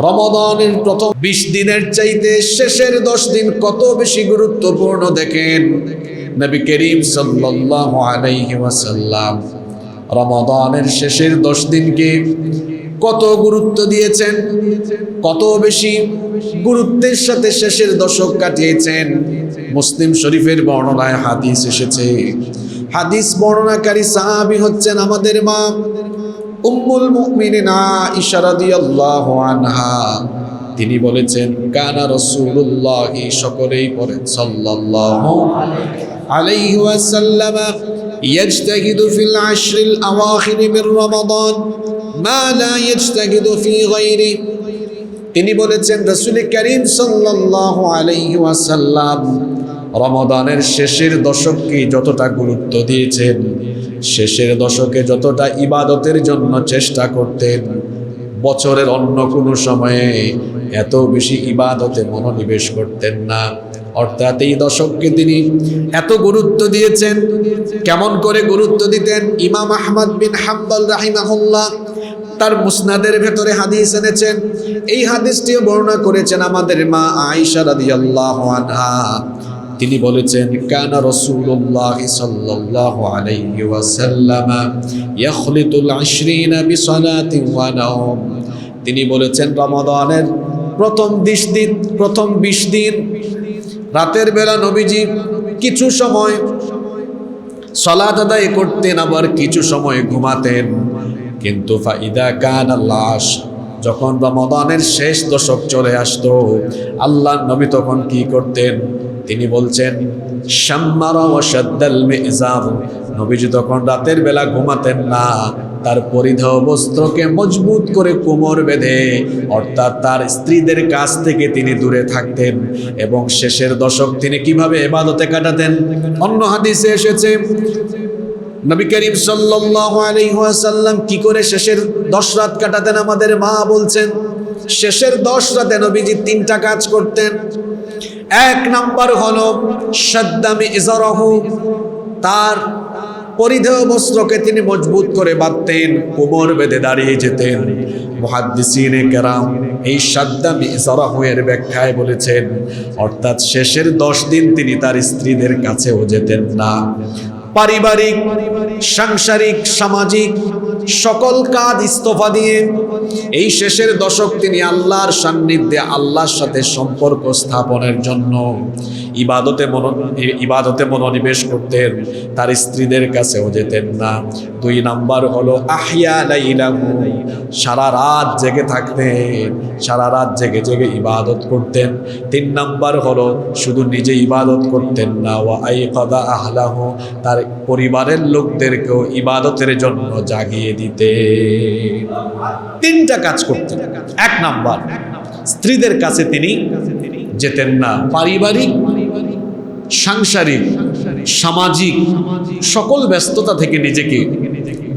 রমাদানের প্রথম 20 দিনের চাইতে শেষের 10 দিন কত বেশি গুরুত্বপূর্ণ দেখেন। নবী করিম সাল্লাল্লাহু আলাইহি ওয়াসাল্লাম রমাদানের শেষের 10 দিনকে কত গুরুত্ব দিয়েছেন, কত বেশি গুরুত্বের সাথে শেষের দশক কাটিয়েছেন। মুসলিম শরীফের বর্ণনায় হাদিস এসেছে। হাদিস বর্ণনাকারী সাহাবী হচ্ছেন আমাদের মা উম্মুল মুমিনিন আয়েশা রাদিয়াল্লাহু আনহা। তিনি বলেছেন, কানা রাসূলুল্লাহ, সকলেই পড়েন সাল্লাল্লাহু আলাইহি ওয়াসাল্লাম, ইয়াজতাহিদু ফিল আশরিল আওয়াখির মিন রমাদান মা লা ইয়াজতাহিদু ফি গায়রি। তিনি বলেছেন, রাসূল করিম সাল্লাল্লাহু আলাইহি ওয়াসাল্লাম রমাদানের শেষের দশককে যতটা গুরুত্ব দিয়েছেন, শেষের দশকে যতটা ইবাদতের জন্য চেষ্টা করতেন, বছরের অন্য কোনো সময়ে এত বেশি ইবাদতে মনোনিবেশ করতেন না। অর্থাৎ এই দশককে তিনি এত গুরুত্ব দিয়েছেন। কেমন করে গুরুত্ব দিতেন? ইমাম আহমদ বিন হাম্বল রাহিমাহুল্লাহ তার মুসনাদের ভেতরে হাদিস এনেছেন। এই হাদিসটিও বর্ণনা করেছেন আমাদের মা আয়েশা রাদিয়াল্লাহু আনহা। তিনি বলেছেন, কানা রাসূলুল্লাহ সাল্লাল্লাহু আলাইহি ওয়াসাল্লাম ইয়াখলিতুল 20 বিসালাতিন ওয়া নাওম। তিনি বলেছেন, রমাদানের প্রথম 20 দিন রাতের বেলা নবীজি কিছু সময় সালাত আদায় করতেন, আবার কিছু সময় ঘুমাতেন। কিন্তু ফাইদা কানা লাশ, যখন রমাদানের শেষ দশক চলে আসতো, আল্লাহর নবী তখন কি করতেন? তিনি বলছেন, শাম্মারা ওয়া শাদ্দাল মিজার। নবীজি তখন রাতের বেলা ঘুমাতেন না, তার পরিধেয় বস্ত্রকে মজবুত করে কোমর বেঁধে, অর্থাৎ তার স্ত্রীদের কাছ থেকে তিনি দূরে থাকতেন। এবং শেষের দশক তিনি কিভাবে ইবাদতে কাটাতেন? অন্য হাদিসে এসেছে, নবী করিম সাল্লাল্লাহু আলাইহি ওয়াসাল্লাম কি করে শেষের 10 রাত কাটাতেন। আমাদের মা বলছেন, শেষের 10 রাতে নবীজি 3টা কাজ করতেন। এক নাম্বার হলো শাদ্দামি ইজারাহু, তার পরিধেয় বস্ত্রকে তিনি মজবুত করে বাঁধতেন, কোমর বেঁধে দাঁড়িয়ে যেতেন। মুহাদ্দিসিনে কেরাম এই শাদ্দামি ইজারাহু এর ব্যাখ্যায় বলেছেন, অর্থাৎ শেষের 10 দিন তিনি তার স্ত্রীদের কাছেও যেতেন না। পারিবারিক, সাংসারিক, সামাজিক সকল কাজ ইস্তফা দিয়ে এই শেষের দশক তিনি আল্লাহর সান্নিধ্যে, আল্লাহর সাথে সম্পর্ক স্থাপনের জন্য ইবাদতে মনোনিবেশ করতেন। তার স্ত্রীদের কাছেও যেতেন না। 2 নাম্বার হলো আহিয়া লাইলাহু, সারা রাত জেগে থাকতেন, সারা রাত জেগে জেগে ইবাদত করতেন। 3 নাম্বার হলো শুধু নিজে ইবাদত করতেন না, ওয়া আইকাদা আহলাহু, তার পরিবারের লোকদেরকেও ইবাদতের জন্য জাগিয়ে দিতে। 3টা কাজ করতেন। 1 নাম্বার, স্ত্রীদের কাছে তিনি যেতেন না, পারিবারিক, সাংসারিক, সামাজিক সকল ব্যস্ততা থেকে নিজেকে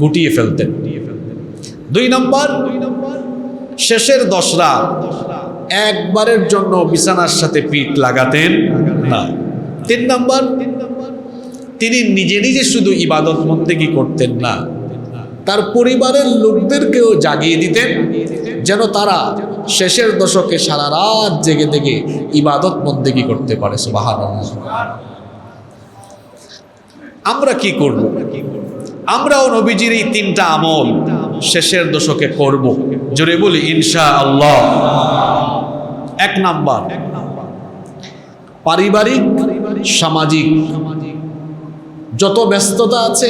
গুটিয়ে ফেলতেন। 2 নাম্বার, শেষের 10 রাত একবারের জন্য বিছানার সাথে পিঠ লাগাতেন না। 3 নাম্বার, তিনি নিজে নিজে শুধু ইবাদত বন্দেগী করতেন না, তার পরিবারের লোকদেরকেও জাগিয়ে দিতেন, যেন তারা শেষের দশকে সারা রাত জেগে জেগে ইবাদত বন্দেগী করতে পারে। সুবহানাল্লাহ। আমরা কি করব? আমরাও নবীজির এই 3টা আমল শেষের দশকে করব। জোরে বলি ইনশাআল্লাহ। 1 নাম্বার, পারিবারিক, সামাজিক যত ব্যস্ততা আছে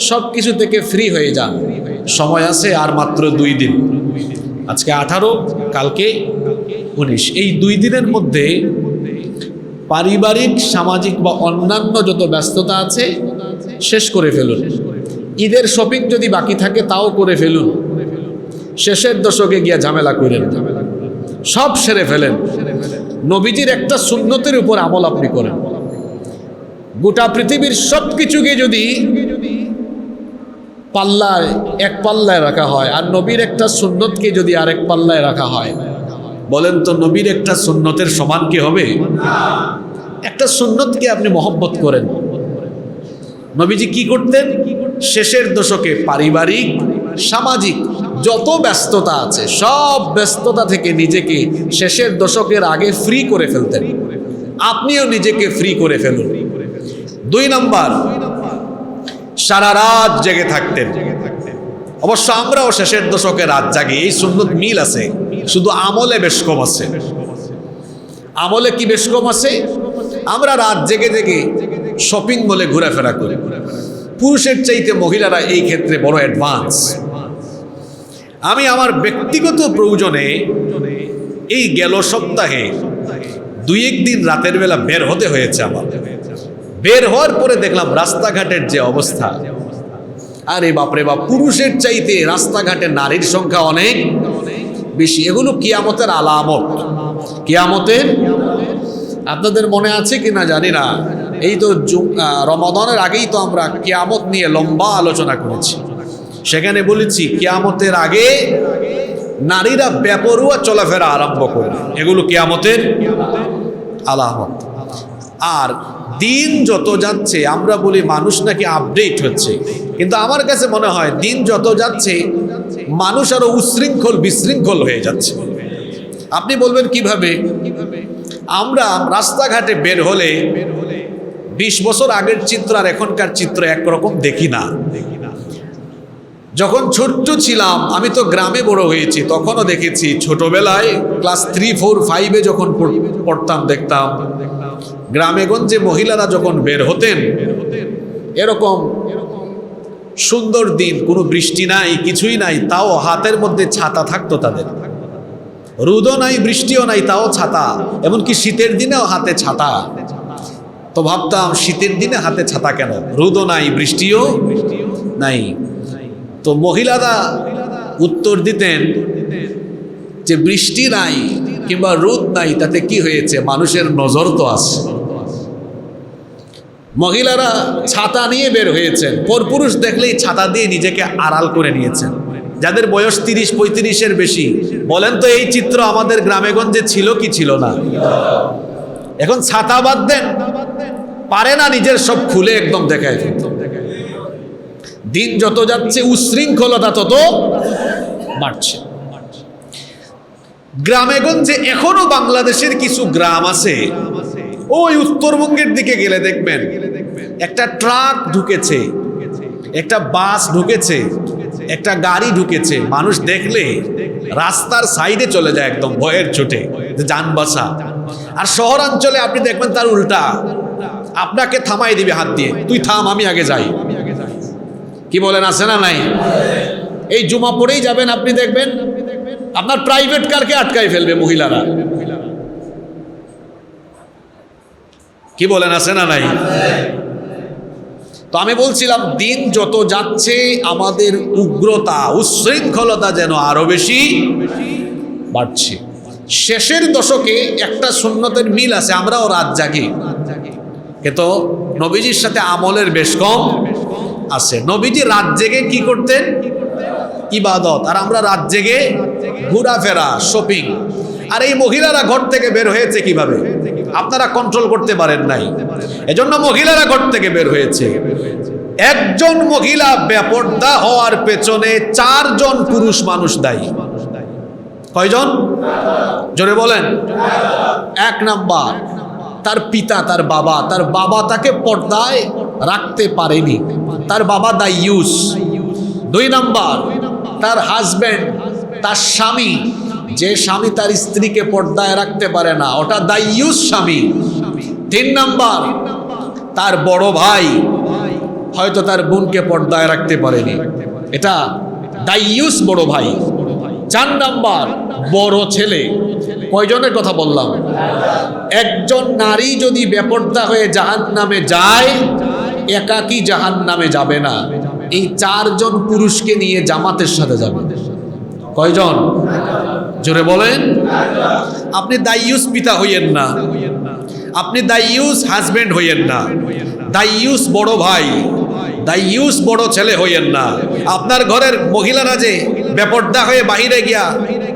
সব কিছু থেকে ফ্রি হয়ে যান। সময় আছে আর মাত্র 2 দিন। আজকে 18, কালকে 19। এই 2 দিনের মধ্যে পারিবারিক, সামাজিক বা অন্যান্য যত ব্যস্ততা আছে শেষ করে ফেলুন। ঈদের শপিং যদি বাকি থাকে তাও করে ফেলুন। শেষের দশকে গিয়া ঝামেলা করেন, সব সেরে ফেলেন। নবীজির একটা সুন্নতের উপর আমল আপনি করেন। গোটা পৃথিবীর সব কিছুকে যদি এক পাল্লায় রাখা হয় আর নবীর একটা সুন্নতকে যদি আরেক পাল্লায় রাখা হয়, বলেন তো নবীর একটা সুন্নতের সমান কি হবে? একটা সুন্নতকে আপনি মহব্বত করেন। নবীজি কি করতেন? শেষের দশকে পারিবারিক, সামাজিক যত ব্যস্ততা আছে সব ব্যস্ততা থেকে নিজেকে শেষের দশকের আগে ফ্রি করে ফেলতেন। আপনিও নিজেকে ফ্রি করে ফেলুন। 2 নাম্বার, সারা রাত জেগে থাকতেন। অবশ্য আমরাও শেষের দশকে রাত জাগি, এই সুন্নত মিল আছে, শুধু আমলে বেশ কম আছে। আমলে কি বেশ কম আছে? আমরা রাত জেগে জেগে শপিং মলে ঘোরাফেরা করি। পুরুষের চাইতে মহিলারা এই ক্ষেত্রে বড় অ্যাডভান্স। আমি আমার ব্যক্তিগত প্রয়োজনে এই গেল সপ্তাহে 2-1 দিন রাতের বেলা বের হতে হয়েছে আমার। বের হওয়ার পরে দেখলাম রাস্তাঘাটের যে অবস্থা, আরে বাপরে বাপ, পুরুষের চাইতে রাস্তাঘাটে নারীর সংখ্যা অনেক বেশি। এগুলো কিয়ামতের আলামত। কিয়ামতের, আপনাদের মনে আছে কিনা জানি না, এই তো রমাদানের আগেই তো আমরা কিয়ামত নিয়ে লম্বা আলোচনা করেছি। সেখানে বলেছি কিয়ামতের আগে নারীরা বেপরোয়া চলাফেরা আরম্ভ করবে, এগুলো কিয়ামতের আলামত। আর দিন যত যাচ্ছে আমরা বলি মানুষ নাকি আপডেট হচ্ছে, কিন্তু আমার কাছে মনে হয় দিন যত যাচ্ছে মানুষ আরো উশৃঙ্খল বিশৃঙ্খল হয়ে যাচ্ছে। আপনি বলবেন কিভাবে? আমরা রাস্তাঘাটে বের হলে 20 বছর আগের চিত্র আর এখনকার চিত্র একরকম দেখি না। যখন ছোট্ট ছিলাম, আমি তো গ্রামে বড় হয়েছি, তখনও দেখেছি ছোটবেলায় ক্লাস 3, 4, 5-এ যখন পড়তাম দেখতাম গ্রামে গঞ্জে মহিলারা যখন বের হতেন, এরকম সুন্দর দিন, কোনো বৃষ্টি নাই, কিছুই নাই, তাও হাতের মধ্যে ছাতা থাকতো তাদের। রোদও নাই, বৃষ্টিও নাই, তাও ছাতা। এমনকি শীতের দিনেও হাতে ছাতা। তো ভাবতাম শীতের দিনে হাতে ছাতা কেন? রোদও নাই, বৃষ্টিও নাই। তো মহিলারা উত্তর দিতেন যে বৃষ্টি নাই কিংবা রোদ নাই, তাতে কি হয়েছে? মানুষের নজর তো আছে। মহিলারা ছাতা নিয়ে বের হয়েছেন, পরপুরুষ দেখলেই ছাতা দিয়ে নিজেকে আড়াল করে নিয়েছেন। যাদের বয়স 30-35-এর বেশি, বলেন তো এই চিত্র আমাদের গ্রামেগঞ্জে ছিল কি ছিল না? এখন ছাতা বাদ দেন, পারে না নিজের সব খুলে একদম দেখায় ফেলতে। দিন যত যাচ্ছে উশৃঙ্খলতা তত বাড়ছে। গ্রামেগঞ্জে এখনো বাংলাদেশের কিছু গ্রাম আছে, ওই উত্তরবঙ্গের দিকে গেলে দেখবেন একটা ট্রাক ঢুকেছে, একটা বাস ঢুকেছে, একটা গাড়ি ঢুকেছে, মানুষ দেখলে রাস্তার সাইডে চলে যায় একদম ভয়ের চোটে, যান বাসা। আর শহরাঞ্চলে আপনি দেখবেন তার উল্টা, আপনাকে থামাই দিবে হাত দিয়ে, তুই থাম, আমি আগে যাই। কি বলেন, আছে না নাই? এই জুমা পড়েই যাবেন, আপনি দেখবেন আপনার প্রাইভেট কারকে আটকাই ফেলবে মহিলারা। কি বলেন, আছে না নাই? তো আমি বলছিলাম দিন যত যাচ্ছে আমাদের উগ্রতা, উশৃঙ্খলতা যেন আরো বেশি বাড়ছে। শেষের দশকে একটা সুন্নতের মিল আছে, আমরাও রাত জাগি, কিন্তু নবীজির সাথে আমলের বেশ কম আছে। নবীজি রাত জেগে কি করতেন? ইবাদত। আর আমরা রাত জেগে ঘোরাফেরা, শপিং। আর এই মহিলারা ঘর থেকে বের হয়েছে কিভাবে? আপনারা কন্ট্রোল করতে পারেন নাই, এজন্য মহিলারা ঘর থেকে বের হয়েছে। একজন মহিলা বেপর্দা হওয়ার পেছনে 4 জন পুরুষ মানুষ দায়ী। কয়জন? জোরে বলেন। 1 নাম্বার, তার পিতা, তার বাবা তাকে পর্দায় রাখতে পারেনি, তার বাবা দায়ুস। 2 নাম্বার, তার হাজবেন্ড, তার স্বামী, যে স্বামী তার স্ত্রীকে পর্দায় রাখতে পারে না, ওটা দায়ুস স্বামী। 3 নাম্বার, তার বড় ভাই হয়তো তার বোনকে পর্দায় রাখতে পারেনি, এটা দায়ুস বড় ভাই। 4 নাম্বার, বড় ছেলে। কয়জনের কথা বললাম? একজন নারী যদি বেপর্দা হয়ে জাহান্নামে যায়, একাকী জাহান্নামে যাবে না, এই 4 জন পুরুষকে নিয়ে জামাতের সাথে যাবে। কয়জন? জোরে বলেন। আপনি দায়ুস পিতা হইয়েন না, আপনি দায়ুস হাজবেন্ড হইয়েন না, দায়ুস বড় ভাই, দায়ুস বড় ছেলে হইয়েন না। আপনার ঘরের মহিলারা যে বেপর্দা হয়ে বাহিরে গিয়া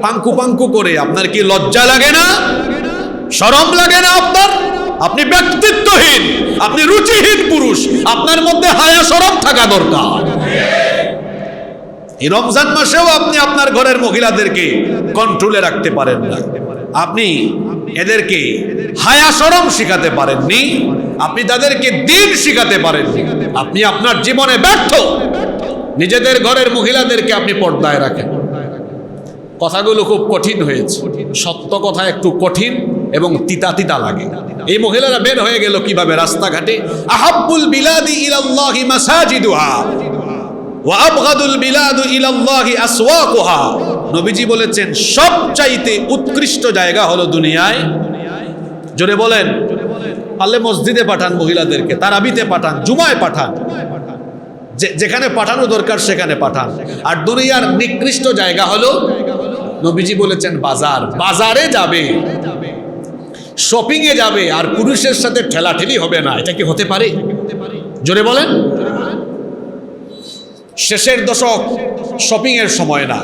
পাঙ্কু পাঙ্কু করে, আপনার কি লজ্জা লাগে না? শরম লাগে না আপনার? আপনি ব্যক্তিত্বহীন, আপনি রুচিহীন পুরুষ, আপনার মধ্যে হায়া শরম থাকা দরকার। এই রমজান মাসেও আপনি আপনার ঘরের মহিলাদেরকে কন্ট্রোলে রাখতে পারেন না, আপনি এদেরকে হায়া শরম শিখাতে পারেননি, আপনি তাদেরকে দিন শিখাতে পারেননি, আপনি আপনার জীবনে ব্যর্থ। নিজেদের ঘরের মহিলাদেরকে আপনি পর্দায় রাখেন। কথাগুলো খুব কঠিন হয়েছে, সত্য কথা একটু কঠিন এবং তিতা তিতা লাগে। এই মহিলারা বের হয়ে গেল কিভাবে রাস্তাঘাটে, আহাব্বুল বিলাদি ইলাল্লাহি মাসাজিদুহা ওয়া আবগাদুল বিলাদু ইলাল্লাহি আসওয়াকুহা। নবীজি বলেছেন সবচাইতে উৎকৃষ্ট জায়গা হলো দুনিয়ায়, জোরে বলেন, পারলে মসজিদে পাঠান মহিলাদেরকে, তারাবিতে পাঠান, জুমায় পাঠান, যেখানে পাঠানো দরকার সেখানে পাঠান। আর দুনিয়ার নিকৃষ্ট জায়গা হলো, নবীজি বলেছেন বাজার। বাজারে যাবে, শপিং এ যাবে, আর পুরুষের সাথে ঠেলাঠেলি হবে না। এটা কি হতে পারে? জোরে বলেন। শেষের দশক শপিং এর সময় না।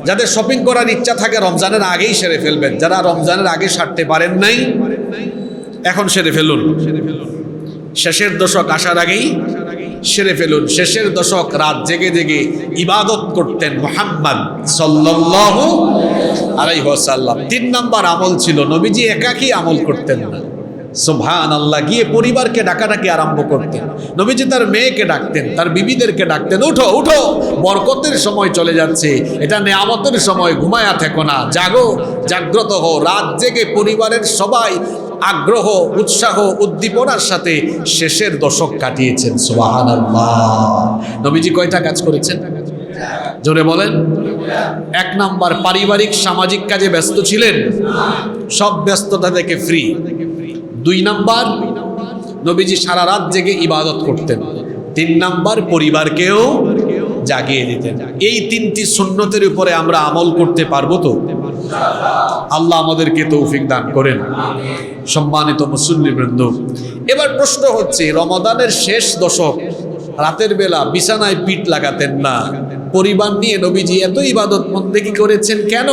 যাদের শপিং করার ইচ্ছা থাকে রমজানের আগেই সেরে ফেলবেন। যারা রমজানের আগে সারতে পারেন নাই, এখন সেরে ফেলুন। শেষের দশক আসার আগেই সেরে ফেলুন। শেষের দশক রাত জেগে জেগে ইবাদত করতেন মুহাম্মদ সাল্লাল্লাহু আলাইহি ওয়াসাল্লাম। 3 নাম্বার আমল ছিল, নবীজি একাকী আমল করতেন না। সুবহানাল্লাহ। গিয়ে পরিবারকে ডাকাডাকি আরম্ভ করতেন। নবীজি তার মেয়েকে ডাকতেন, তার বিবিদেরকে ডাকতেন, উঠো উঠো, বরকতের সময় চলে যাচ্ছে, এটা নেয়ামতের সময়, ঘুমায়া থেকো না, জাগো, জাগ্রত হও। রাত জেগে পরিবারের সবাই আগ্রহ, উৎসাহ, উদ্দীপনার সাথে শেষের দশক কাটিয়েছেন। সুবহানাল্লাহ। নবীজি কয়টা কাজ করেছেন? জোরে বলেন। 1 নাম্বার, পারিবারিক সামাজিক কাজে ব্যস্ত ছিলেন, সব ব্যস্ততা থেকে ফ্রি। 2 নাম্বার, নবীজি সারা রাত জেগে ইবাদত করতেন। 3 নাম্বার, পরিবারকেও জাগিয়ে দিতেন। এই 3টি সুন্নতের উপরে আমরা আমল করতে পারবো তো? আল্লাহ আমাদেরকে তৌফিক দান করেন। সম্মানিত মুসল্লিবৃন্দ, এবার প্রশ্ন হচ্ছে, রমাদানের শেষ দশক রাতের বেলা বিছানায় পিঠ লাগাতেন না, পরিবার নিয়ে নবীজি এত ইবাদত বন্দেগী করেছেন কেন?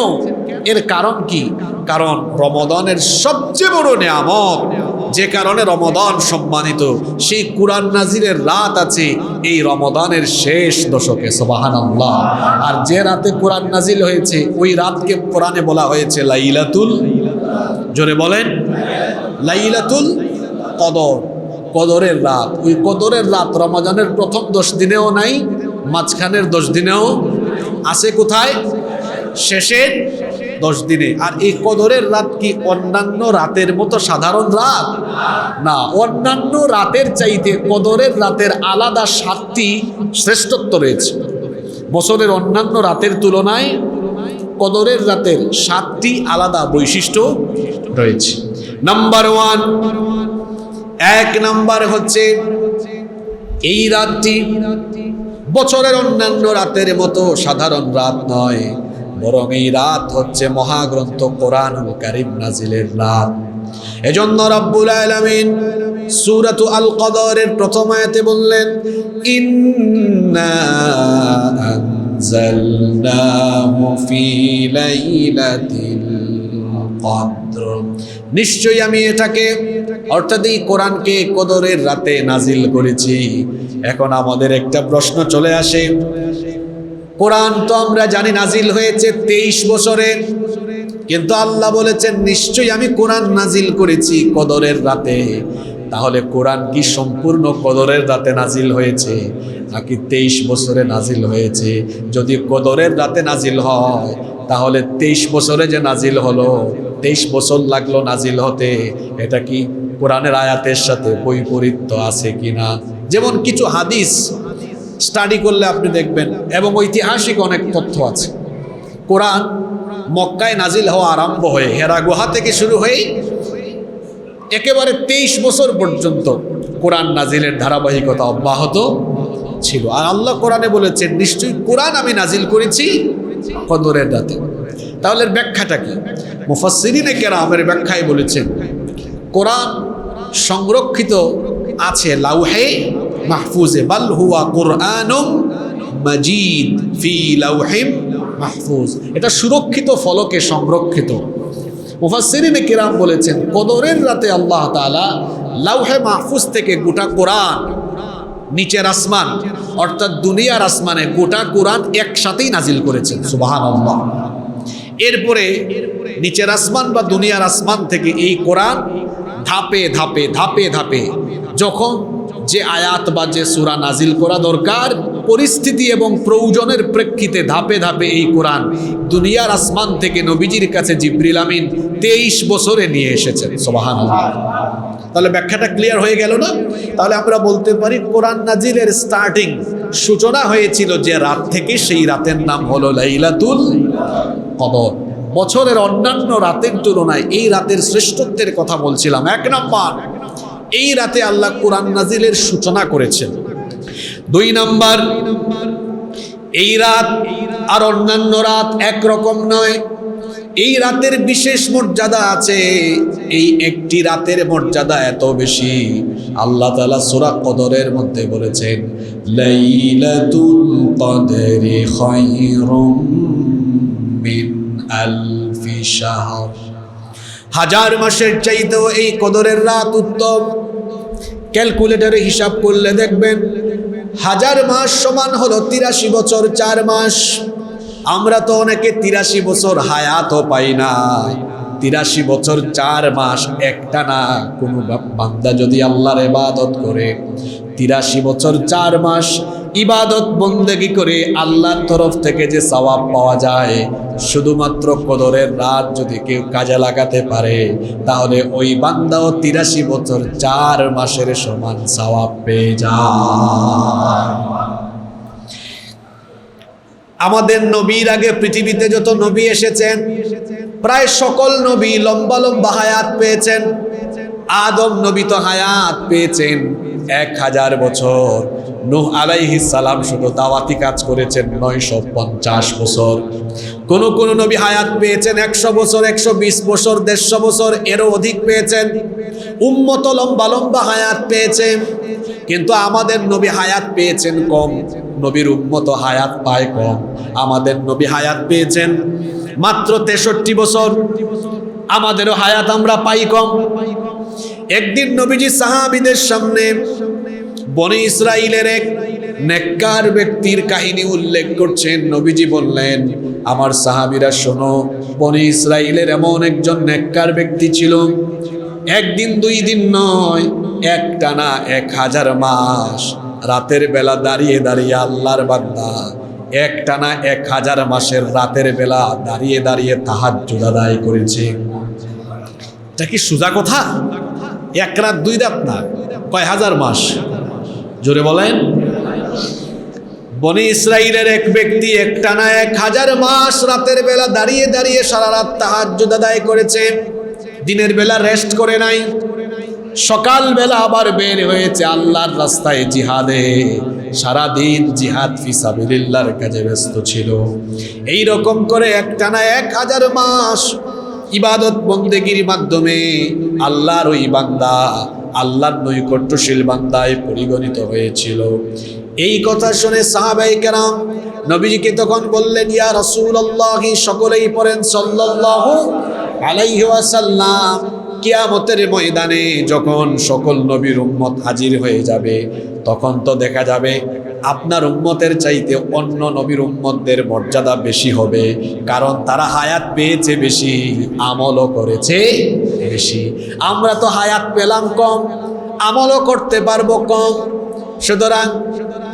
এর কারণ কি? কারণ রমাদানের সবচেয়ে বড় নিয়ামত, যে কারণে রমাদান সম্মানিত, সেই কুরআন নাজিলের রাত আছে এই রমাদানের শেষ দশকে। সুবহানাল্লাহ। আর যে রাতে কুরআন নাজিল হয়েছে ওই রাতকে কোরআনে বলা হয়েছে লাইলাতুল, জোরে বলেন, লাইলাতুল কদর, কদরের রাত। ওই কদরের রাত রমাদানের প্রথম 10 দিনেও নাই, মাঝখানের 10 দিনেও আছে। কোথায়? শেষের 10 দিনে। আর এই কদরের রাত কি অন্যান্য রাতের মতো সাধারণ রাত না, অন্যান্য রাতের চাইতে কদরের রাতের আলাদা 7টি শ্রেষ্ঠত্ব রয়েছে। বছরের অন্যান্য রাতের তুলনায় কদরের রাতের 7টি আলাদা বৈশিষ্ট্য রয়েছে। নাম্বার 1 নাম্বার হচ্ছে, এই রাতটি বছরের অন্যান্য রাতের মতো সাধারণ রাত নয়, বরং এই রাত হচ্ছে মহাগ্রন্থ কোরআনুল কারীম নাজিলের রাত। এজন্য রব্বুল আলামিন সূরাতু আল কদরের প্রথম আয়াতে বললেন, ইন্না আনজালনাহু ফি লাইলাতিল কদর, নিশ্চয়ই আমি এটাকে, অর্থাৎ এই কোরআনকে কদরের রাতে নাজিল করেছি। এখন আমাদের একটা প্রশ্ন চলে আসে, কোরআন তো আমরা জানি নাজিল হয়েছে 23 বছরে, কিন্তু আল্লাহ বলেছেন নিশ্চয়ই আমি কোরআন নাজিল করেছি কদরের রাতে। তাহলে কোরআন কি সম্পূর্ণ কদরের রাতে নাজিল হয়েছে নাকি 23 বছরে নাজিল হয়েছে? যদি কদরের রাতে নাজিল হয় তাহলে 23 বছরে যে নাজিল হলো, 23 বছর লাগলো নাজিল হতে, এটা কি কোরআনের আয়াতের সাথে বৈপরীত্য আছে কিনা? যেমন কিছু হাদিস স্টাডি করলে আপনি দেখবেন, এবং ঐতিহাসিক অনেক তথ্য আছে। কোরআন মক্কায় নাজিল হওয়া আরম্ভ হয়ে হেরা গুহা থেকে শুরু হয়ে একেবারে 23 বছর পর্যন্ত কোরআন নাজিলের ধারাবাহিকতা অব্যাহত ছিল। আর আল্লাহ কোরআনে বলেছেন নিশ্চয়ই কোরআন আমি নাজিল করেছি কদরের রাতে। তাহলে ব্যাখ্যাটা কি? মুফাসসিরিনে কেরামের ব্যাখ্যায় বলেছেন কোরআন সংরক্ষিত আছে লাউহে মাহফুজে, বাল হুয়া কুরআনুম মাজিদ ফি লাউহিম মাহফুজ, এটা সুরক্ষিত ফলকে সংরক্ষিত। মুফাসসিরিনে কিরাম বলেছেন কদরের রাতে আল্লাহ তাআলা লাউহে মাহফুজ থেকে গোটা কোরআন নিচের আসমান অর্থাৎ দুনিয়ার আসমানে গোটা কোরআন একসাথেই নাজিল করেছেন, সুবহানাল্লাহ। এরপরে নিচের আসমান বা দুনিয়ার আসমান থেকে এই কোরআন ধাপে ধাপে ধাপে ধাপে যখন যে আয়াত বা যে সূরা নাজিল করা দরকার পরিস্থিতি এবং প্রয়োজনের প্রেক্ষিতে ধাপে ধাপে এই কোরআন দুনিয়ার আসমান থেকে নবীজির কাছে জিবরিল আমিন 23 বছরে নিয়ে এসেছেন, সুবহানাল্লাহ। তাহলে ব্যাখ্যাটা ক্লিয়ার হয়ে গেল না? তাহলে আমরা বলতে পারি কোরআন নাজিলের স্টার্টিং সূচনা হয়েছিল যে রাত থেকে, সেই রাতের নাম হলো লাইলাতুল কদর। বছরের অন্যান্য রাতের তুলনায় এই রাতের শ্রেষ্ঠত্বের কথা বলছিলাম। 1 নাম্বার, এই রাতে আল্লাহ কোরআন নাজিলের সূচনা করেছেন। 2 নাম্বার, এই রাত আর অন্যান্য রাত একরকম নয়, এই রাতের বিশেষ মর্যাদা আছে। এই একটি রাতের মর্যাদা এত বেশি, আল্লাহ তাআলা সূরা কদরের মধ্যে বলেছেন লাইলাতুল কদরি খায়রুম মিন আলফি শাহর। 1000 মাসের চাইতেও এই কদরের রাত উত্তম। ক্যালকুলেটরে হিসাব করলে দেখবেন 1000 মাস সমান হলো 83 বছর 4 মাস। আমরা তো অনেকে 83 বছর হায়াতও পাই না। 83 বছর 4 মাস একটানা কোনো বান্দা যদি আল্লাহর ইবাদত করে, 83 বছর 4 মাস ইবাদত বন্দেগি করে আল্লাহর তরফ থেকে যে সওয়াব পাওয়া যায়, শুধুমাত্র কদরের রাত যদি কেউ কাজে লাগাতে পারে তাহলে ওই বান্দাও 83 বছর 4 মাসের সমান সওয়াব পেয়ে যায়। আমাদের নবীর আগে পৃথিবীতে যত নবী এসেছেন প্রায় সকল নবী লম্বা লম্বা হায়াত পেয়েছেন। আদম নবী তো হায়াত পেয়েছেন 1000 বছর। নূহ আলাইহিস সালাম শুধু দাওয়াতি কাজ করেছেন 950 বছর। কোন কোন নবী হায়াত পেয়েছেন 100 বছর, 120 বছর, 150 বছর, এরও অধিক পেয়েছেন। উম্মত লম্বা লম্বা হায়াত পেয়েছেন, কিন্তু আমাদের নবী হায়াত পেয়েছেন কম। নবীর উম্মত হায়াত পায় কম। আমাদের নবী হায়াত পেয়েছেন মাত্র 63 বছর, আমাদেরও হায়াত আমরা পাই কম। একদিন নবীজি সাহাবীদের সামনে বনি ইসরাইলের এক নেককার ব্যক্তির কাহিনী উল্লেখ করছেন। নবীজি বললেন, আমার সাহাবীরা শোনো, বনি ইসরাইলের এমন একজন নেককার ব্যক্তি ছিল, একদিন 2 দিন নয়, একটানা 1000 মাস রাতের বেলা দাঁড়িয়ে দাঁড়িয়ে আল্লাহর বান্দা একটানা 1000 মাসের রাতের বেলা দাঁড়িয়ে দাঁড়িয়ে তাহাজ্জুদ আদায় করেছে। এটা কি সোজা কথা? 1 রাত 2 রাত না, কয় হাজার মাস? জোরে বলেন। বনি ইসরাইলের এক ব্যক্তি একটানা 1000 মাস রাতের বেলা দাঁড়িয়ে দাঁড়িয়ে সারা রাত তাহাজ্জুদ আদায় করেছে, দিনের বেলা রেস্ট করে নাই। সকাল বেলা আবার বের হয়েছে আল্লাহর রাস্তায় জিহাদে, সারা দিন জিহাদ ফি সাবিলিল্লাহর কাজে ব্যস্ত ছিল। এই রকম করে একটানা 1000 মাস ইবাদত বন্দেগীর মাধ্যমে আল্লাহর ওই বান্দা আল্লাহর নৈকট্যশীল বান্দায় পরিগণিত হয়েছিল। এই কথা শুনে সাহাবায়ে কেরাম নবীজিকে তখন বললেন, ইয়া রাসূলুল্লাহ, সকলেই পড়েন সাল্লাল্লাহু আলাইহি ওয়াসাল্লাম, কিয়ামতের ময়দানে যখন সকল নবীর উম্মত হাজির হয়ে যাবে তখন তো দেখা যাবে আপনার উম্মতের চাইতে অন্য নবীর উম্মতদের মর্যাদা বেশি হবে, কারণ তারা হায়াত পেয়েছে বেশি, আমলও করেছে বেশি। আমরা তো হায়াত পেলাম কম, আমলও করতে পারবো কম, সুতরাং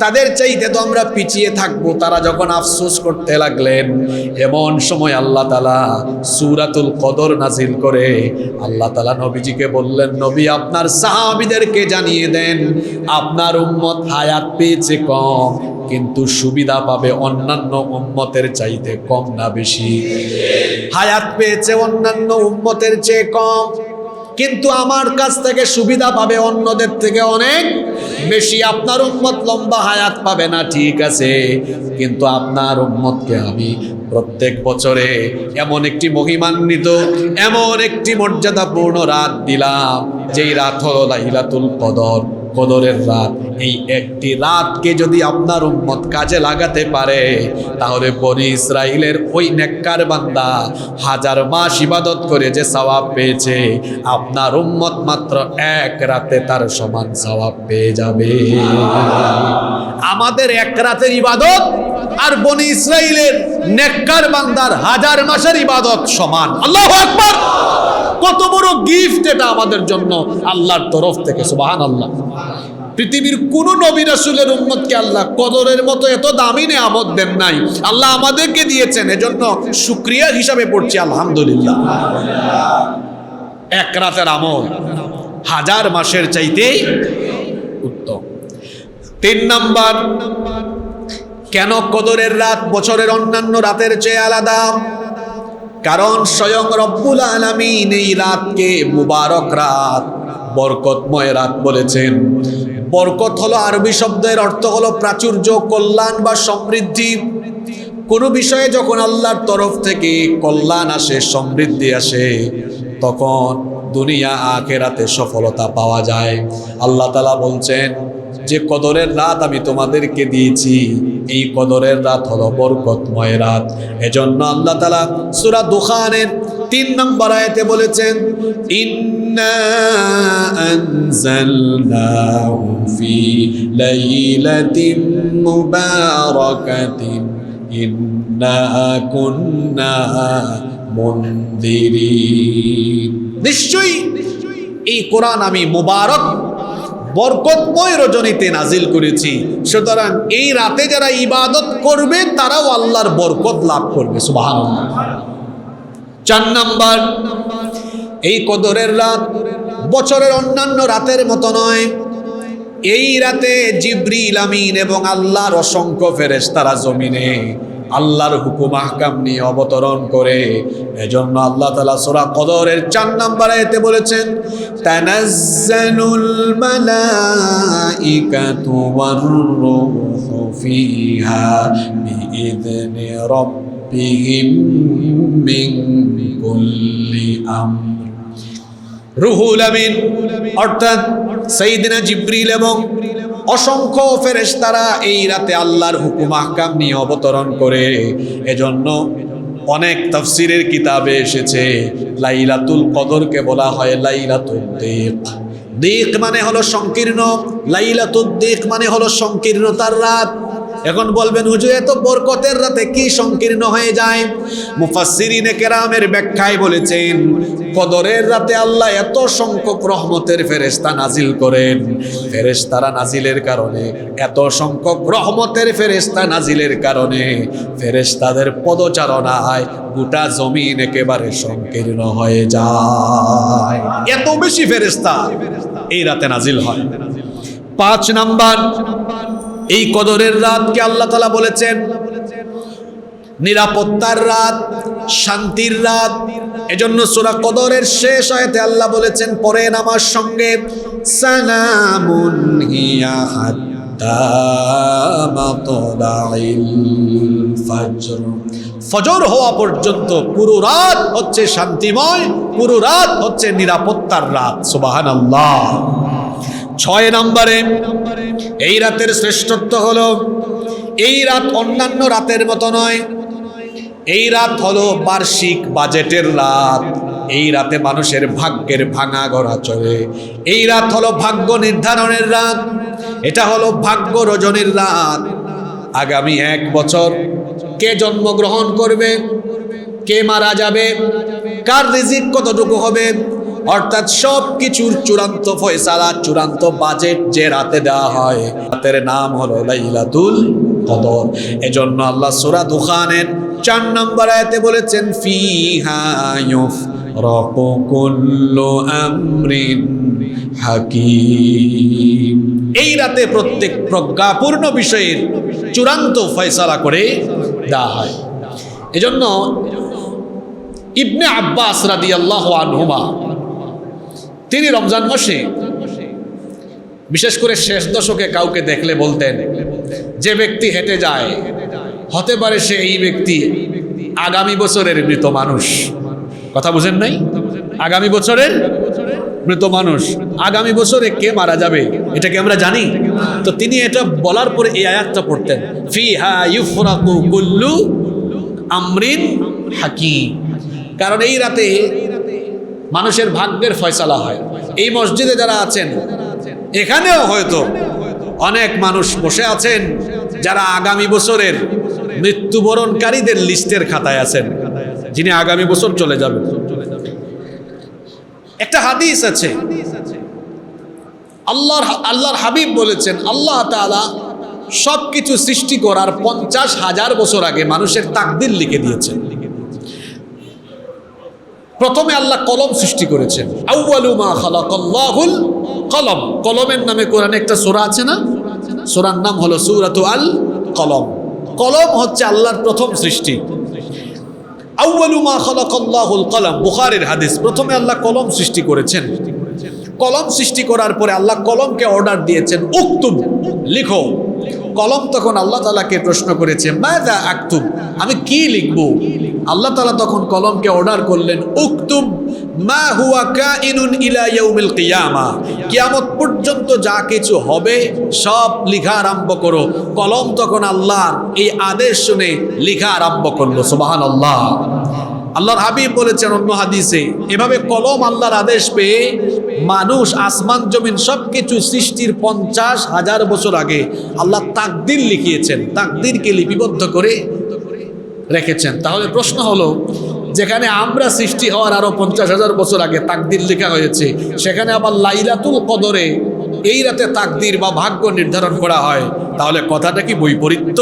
তাদের চাইতে তো আমরা পিছিয়ে থাকবো। তারা যখন আফসোস করতে লাগলেন, এমন সময় আল্লাহ তাআলা সূরাতুল কদর নাজিল করে আল্লাহ তাআলা নবীজিকে বললেন, নবী আপনার সাহাবীদেরকে জানিয়ে দেন আপনার উম্মত হায়াত পেয়েছে কম, কিন্তু সুবিধা পাবে অন্যান্য উম্মতের চাইতে কম না বেশি? হায়াত পেয়েছে অন্যান্য উম্মতের চেয়ে কম, কিন্তু আমার কাছ থেকে সুবিধা পাবে অন্যদের থেকে অনেক বেশি। আপনার উম্মত লম্বা হায়াত পাবে না, ঠিক আছে, কিন্তু আপনার উম্মতকে আমি প্রত্যেক বছরে এমন একটি মহিমান্বিত, এমন একটি মর্যাদাপূর্ণ রাত দিলাম, যেই রাত হলো লাইলাতুল কদর। কদরের রাত। এই একটি রাতকে যদি আপনার উম্মত কাজে লাগাতে পারে, তাহলে বনি ইসরাইলের ওই নেককার বান্দা 1000 মাস ইবাদত করে যে সওয়াব পেয়েছে, আপনার উম্মত মাত্র এক রাতে তার সমান সওয়াব পেয়ে যাবে। আমাদের এক রাতের ইবাদত আর বনি ইসরাইলের নেককার বান্দার 1000 মাসের ইবাদত সমান। আল্লাহু আকবার! কত বড় গিফট এটা আমাদের জন্য আল্লাহর তরফ থেকে, সুবহানাল্লাহ। পৃথিবীর কোন নবী রাসূলের উম্মতকে আল্লাহ কদরের মতো এত দামি নেয়ামত দেন নাই, আল্লাহ আমাদেরকে দিয়েছেন। এজন্য শুকরিয়া হিসাবে পড়ছি আলহামদুলিল্লাহ। এক রাতের আমল 1000 মাসের চাইতে উত্তম। 3 নাম্বার, কেন কদরের রাত বছরের অন্যান্য রাতের চেয়ে আলাদা? কারণ স্বয়ং রব্বুল আলামিন এই রাতকে মুবারক রাত, বরকতময় রাত বলেছেন। বরকত হলো আরবি শব্দের অর্থ হলো প্রাচুর্য, কল্যাণ বা সমৃদ্ধি। কোনো বিষয়ে যখন আল্লাহর তরফ থেকে কল্যাণ আসে, সমৃদ্ধি আসে, তখন দুনিয়া আখিরাতে সফলতা পাওয়া যায়। আল্লাহ তাআলা বলছেন যে কদরের রাত আমি তোমাদেরকে দিয়েছি, এই কদরের রাত হলো বরকতময় রাত। এজন্য আল্লাহ তাআলা সূরা দুখানের 3 নম্বর আয়াতে বলেছেন, ইন্না আনজালনাহু ফি লাইলাতিন মুবারাকাতিন ইন্না কুন্না মুনদিরিন। নিশ্চয়ই এই কোরআন আমি মুবারক বরকতময় রজনীতে নাজিল করেছি, সুতরাং এই রাতে যারা ইবাদত করবে তারাও আল্লাহর বরকত লাভ করবে। সুবহানাল্লাহ। 4 নাম্বার, এই কদরের রাত বছরের অন্যান্য রাতের মতো নয়। এই রাতে জিবরিল আমিন এবং আল্লাহর অসংখ্য ফেরেশতারা জমিনে আল্লাহর হুকুম আহকাম নিয়ে অবতরণ করে। এজন্য আল্লাহ তাআলা সূরা কদরের 4 নম্বর আয়াতে বলেছেন, তানাজ্জালুল মালাইকাতু ওয়ার রূহু ফিহা বিইذনি রাব্বিহিম মিন কুল্লি আমর। রুহুল আমিন অর্থাৎ সাইয়েদনা জিবরিল এবং অসংখ্য ফেরেশতারা এই রাতে আল্লাহর হুকুম আহকাম নিয়ে অবতরণ করে। এজন্য অনেক তাফসীরের কিতাবে এসেছে লাইলাতুল কদরকে বলা হয় লাইলাতুদ দীক। দীক মানে হলো সংকীর্ণ, লাইলাতুদ দীক মানে হলো সংকীর্ণতার রাত। এখন বলবেন হুজুর এত বরকতের রাতে কি সংকীর্ণ হয়ে যায়? মুফাসসিরিনে কেরামের ব্যাখ্যায় বলেছেন, কদরের রাতে আল্লাহ এত সংখ্যক রহমতের ফেরেশতা নাজিল করেন। ফেরেশতারা নাজিলের কারণে, এত সংখ্যক রহমতের ফেরেশতা নাজিলের কারণে ফেরেশতাদের পদচারণায় গোটা জমিন একেবারে সংকীর্ণ হয়ে যায়। এত বেশি ফেরেশতা এই রাতে নাজিল হয়। 5 নাম্বার, এই কদরের রাতকে আল্লাহ তাআলা বলেছেন নিরাপত্তার রাত, শান্তির রাত। এজন্য সূরা কদরের শেষ আয়াতে আল্লাহ বলেছেন, পড়েন আমার সঙ্গে, সালামুন হিয়া হাত্তা মাতলাইল ফজর। ফজর হওয়া পর্যন্ত পুরো রাত হচ্ছে শান্তিময়, পুরো রাত হচ্ছে নিরাপত্তার রাত। সুবহানাল্লাহ। 6 নম্বরে, এই রাতের শ্রেষ্ঠত্ব হলো এই রাত অন্যান্য রাতের মতো নয়। এই রাত হলো বার্ষিক বাজেটের রাত। এই রাতে মানুষের ভাগ্যের ভাঙা গড়া চলে। এই রাত হলো ভাগ্য নির্ধারণের রাত। এটা হলো ভাগ্য রজনীর রাত। আগামী 1 বছর কে জন্মগ্রহণ করবে, কে মারা যাবে, কার রিজিক কতটুকু হবে, অর্থাৎ সব কিছুর চূড়ান্ত ফয়সালা, চূড়ান্ত বাজেট যে রাতে দেওয়া হয়, রাতের নাম হলো লাইলাতুল কদর। এজন্য আল্লাহ সূরা দুখানের 4 নম্বর আয়াতে বলেছেন, ফিহা ইউফরাকু কুল্লু আমরিন হাকীম। এই রাতে প্রত্যেক প্রজ্ঞাপূর্ণ বিষয়ের চূড়ান্ত ফয়সালা করে দেওয়া হয়। এজন্য ইবনে আব্বাস রাদিয়াল্লাহু আনহুমা তিনি রমজান মাসে বিশেষ করে শেষ দশকে কাউকে দেখলে বলতেন, যে ব্যক্তি হেঁটে যায় হতে পারে সে এই ব্যক্তি আগামী বছরের মৃত মানুষ। কথা বুঝেন নাই? আগামী বছরের মৃত মানুষ, আগামী বছরে কে মারা যাবে এটা কি আমরা জানি? তো তিনি এটা বলার পরে এই আয়াতটা পড়তেন, ফিহা ইউফরাকু কুল্লু আমরিন হাকিম। কারণ এই রাতে মানুষের ভাগ্যের ফয়সালা হয়। এই মসজিদে যারা আছেন, এখানেও হয়তো অনেক মানুষ বসে আছেন যারা আগামী বছরের মৃত্যুবরণকারীদের লিস্টের খাতায় আছেন, যিনি আগামী বছর চলে যাবেন। একটা হাদিস আছে, আল্লাহর হাবিব বলেছেন, আল্লাহ তাআলা সবকিছু সৃষ্টি করার 50,000 বছর আগে মানুষের তাকদীর লিখে দিয়েছেন। প্রথমে আল্লাহ কলম সৃষ্টি করেছেন, আউয়ালু মা খালাকাল্লাহুল কলম। কলমের নামে কোরআনে একটা সূরা আছে না? সূরার নাম হলো সূরাতু আল কলম। কলম হচ্ছে আল্লাহর প্রথম সৃষ্টি। আউয়ালু মা খালাকাল্লাহুল কলম, বুখারীর হাদিস। প্রথমে আল্লাহ কলম সৃষ্টি করেছেন। কলম সৃষ্টি করার পরে আল্লাহ কলমকে অর্ডার দিয়েছেন, উকতুব, লিখো। কলম তখন আল্লাহ তাআলাকে প্রশ্ন করেছে, মাযা আকতুব, আমি কি লিখব? আল্লাহ তাআলা তখন কলমকে অর্ডার করলেন, উকতুব মা হুয়া কাইনুন ইলা ইয়াউমিল কিয়ামা, কিয়ামত পর্যন্ত যা কিছু হবে সব লেখা আরম্ভ করো। কলম তখন আল্লাহর এই আদেশ শুনে লেখা আরম্ভ করলো। সুবহানাল্লাহ। আল্লাহর হাবিব বলেছেন অন্য হাদিসে, এভাবে কলম আল্লাহর আদেশ পেয়ে মানুষ, আসমান জমিন সবকিছু সৃষ্টির 50,000 বছর আগে আল্লাহ তাকদীর লিখিয়েছেন, তাকদীরকে লিপিবদ্ধ করে রেখেছেন। তাহলে প্রশ্ন হলো, যেখানে আমরা সৃষ্টি হওয়ার আরো 50,000 বছর আগে তাকদীর লেখা হয়েছে, সেখানে আবার লাইলাতুল কদরে এই রাতে তাকদীর বা ভাগ্য নির্ধারণ করা হয়, তাহলে কথাটা কি বৈপরীত্য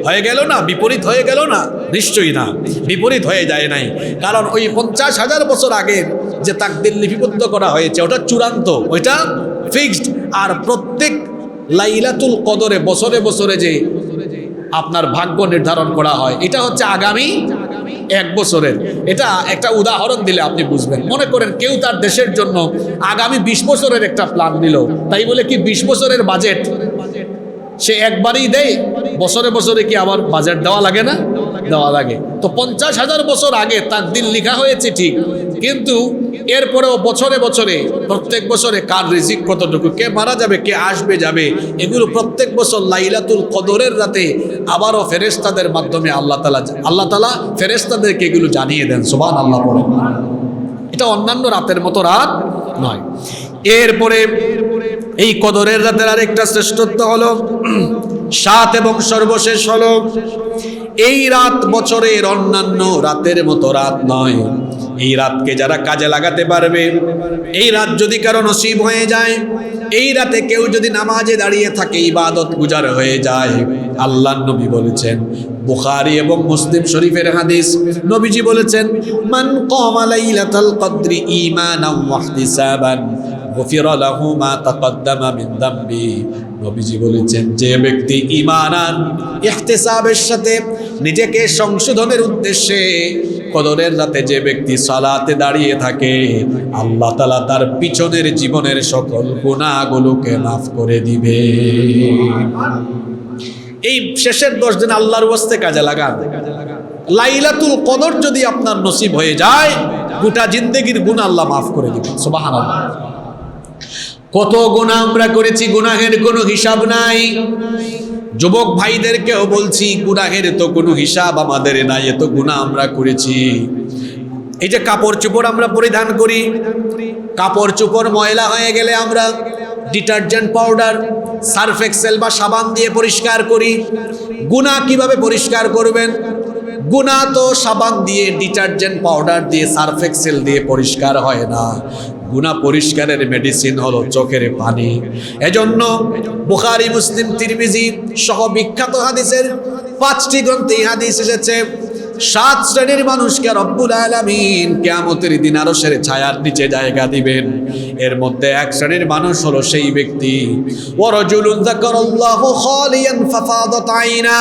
হয়ে গেল না? বিপরীত হয়ে গেল না? নিশ্চয়ই না, বিপরীত হয়ে যায় নাই। কারণ ওই 50,000 বছর আগের যে তাকদীর লিপিবদ্ধ করা হয়েছে ওটা চূড়ান্ত, ওইটা ফিক্সড। আর প্রত্যেক লাইলাতুল কদরে বছরে বছরে যে আপনার ভাগ্য নির্ধারণ করা হয়, এটা হচ্ছে আগামী 1 বছরের। এটা একটা উদাহরণ দিলে আপনি বুঝবেন। মনে করেন কেউ তার দেশের জন্য আগামী 20 বছরের একটা প্ল্যান দিল, তাই বলে কি 20 বছরের বাজেট সে একবারই দেয়? বছরে বছরে কি আবার বাজেট দেওয়া লাগে না? দেওয়া লাগে। তো 50,000 বছর আগে তাকদীর লেখা হয়েছে ঠিক, কিন্তু এরপরেও বছরে বছরে প্রত্যেক বছরে কার রিজিক কতটুকু, কে মারা যাবে, কে আসবে যাবে, এগুলো প্রত্যেক বছর লাইলাতুল কদরের রাতে আবারও ফেরেশতাদের মাধ্যমে আল্লাহ তাআলা ফেরেশতাদেরকে এগুলো জানিয়ে দেন। সুবহানাল্লাহ। এটা অন্যান্য রাতের মতো রাত নয়। এরপরে এই কদরের রাতের আরেকটা শ্রেষ্ঠত্ব হলো 7 এবং সর্বশেষ হলো, এই রাত বছরের অন্যান্য রাতের মতো রাত নয়। এই রাতকে যারা কাজে লাগাতে পারবে, এই রাত যদি কারো নসিব হয়ে যায়, এই রাতে কেউ যদি নামাজে দাঁড়িয়ে থাকে, ইবাদত গুজার হয়ে যায়, আল্লাহর নবী বলেছেন, বুখারী এবং মুসলিম শরীফের হাদিস, নবীজি বলেছেন, মান কামা লাইলাতাল কদরি ঈমানান ওয়া ইহতিসাবান গফিরা লাহু মা তাকদ্দামা মিন যামবি। নবীজি বলেছেন, যে ব্যক্তি ঈমান আর ইহতিসাবের সাথে নিজেকে সংশোধনের উদ্দেশ্যে কদরের রাতে যে ব্যক্তি সালাতে দাঁড়িয়ে থাকে, আল্লাহ তাআলা তার পিছনের জীবনের সকল গুনাহগুলোকে মাফ করে দিবে। এই শেষের 10 দিন আল্লাহর ওয়াস্তে কাজে লাগান। লাইলাতুল কদর যদি আপনার নসিব হয়ে যায়, গোটা জিন্দেগির গুনাহ আল্লাহ মাফ করে দিবেন। সুবহানাল্লাহ। কত গুনাহ আমরা করেছি, গুনাহের কোনো হিসাব নাই। যুবক ভাইদেরকেও বলছি, গুনাহের তো কোনো হিসাব আমাদের নাই, এত গুনাহ আমরা করেছি। এই যে কাপড় চোপড় আমরা পরিধান করি, কাপড় চোপড় ময়লা হয়ে গেলে আমরা ডিটারজেন্ট পাউডার, সার্ফ এক্সেল বা সাবান দিয়ে পরিষ্কার করি। গুনাহ কিভাবে পরিষ্কার করবেন? গুনাহ তো সাবান দিয়ে, ডিটারজেন্ট পাউডার দিয়ে, সার্ফ এক্সেল দিয়ে পরিষ্কার হয় না। গুনাহ পরিষ্কারের মেডিসিন হলো চোখের পানি। এজন্য বুখারী, মুসলিম, তিরমিজি সহ বিখ্যাত হাদিসের 5টি গ্রন্থে হাদিস এসেছে, 7 শ্রেণীর মানুষকে রব্বুল আলামিন কিয়ামতের দিন আরশের ছায়ার নিচে জায়গা দিবেন। এর মধ্যে 1 শ্রেণীর মানুষ হলো সেই ব্যক্তি, ওয়া রাজুলুন যাকারাল্লাহু খালিয়ান ফাফাদাত আইনা,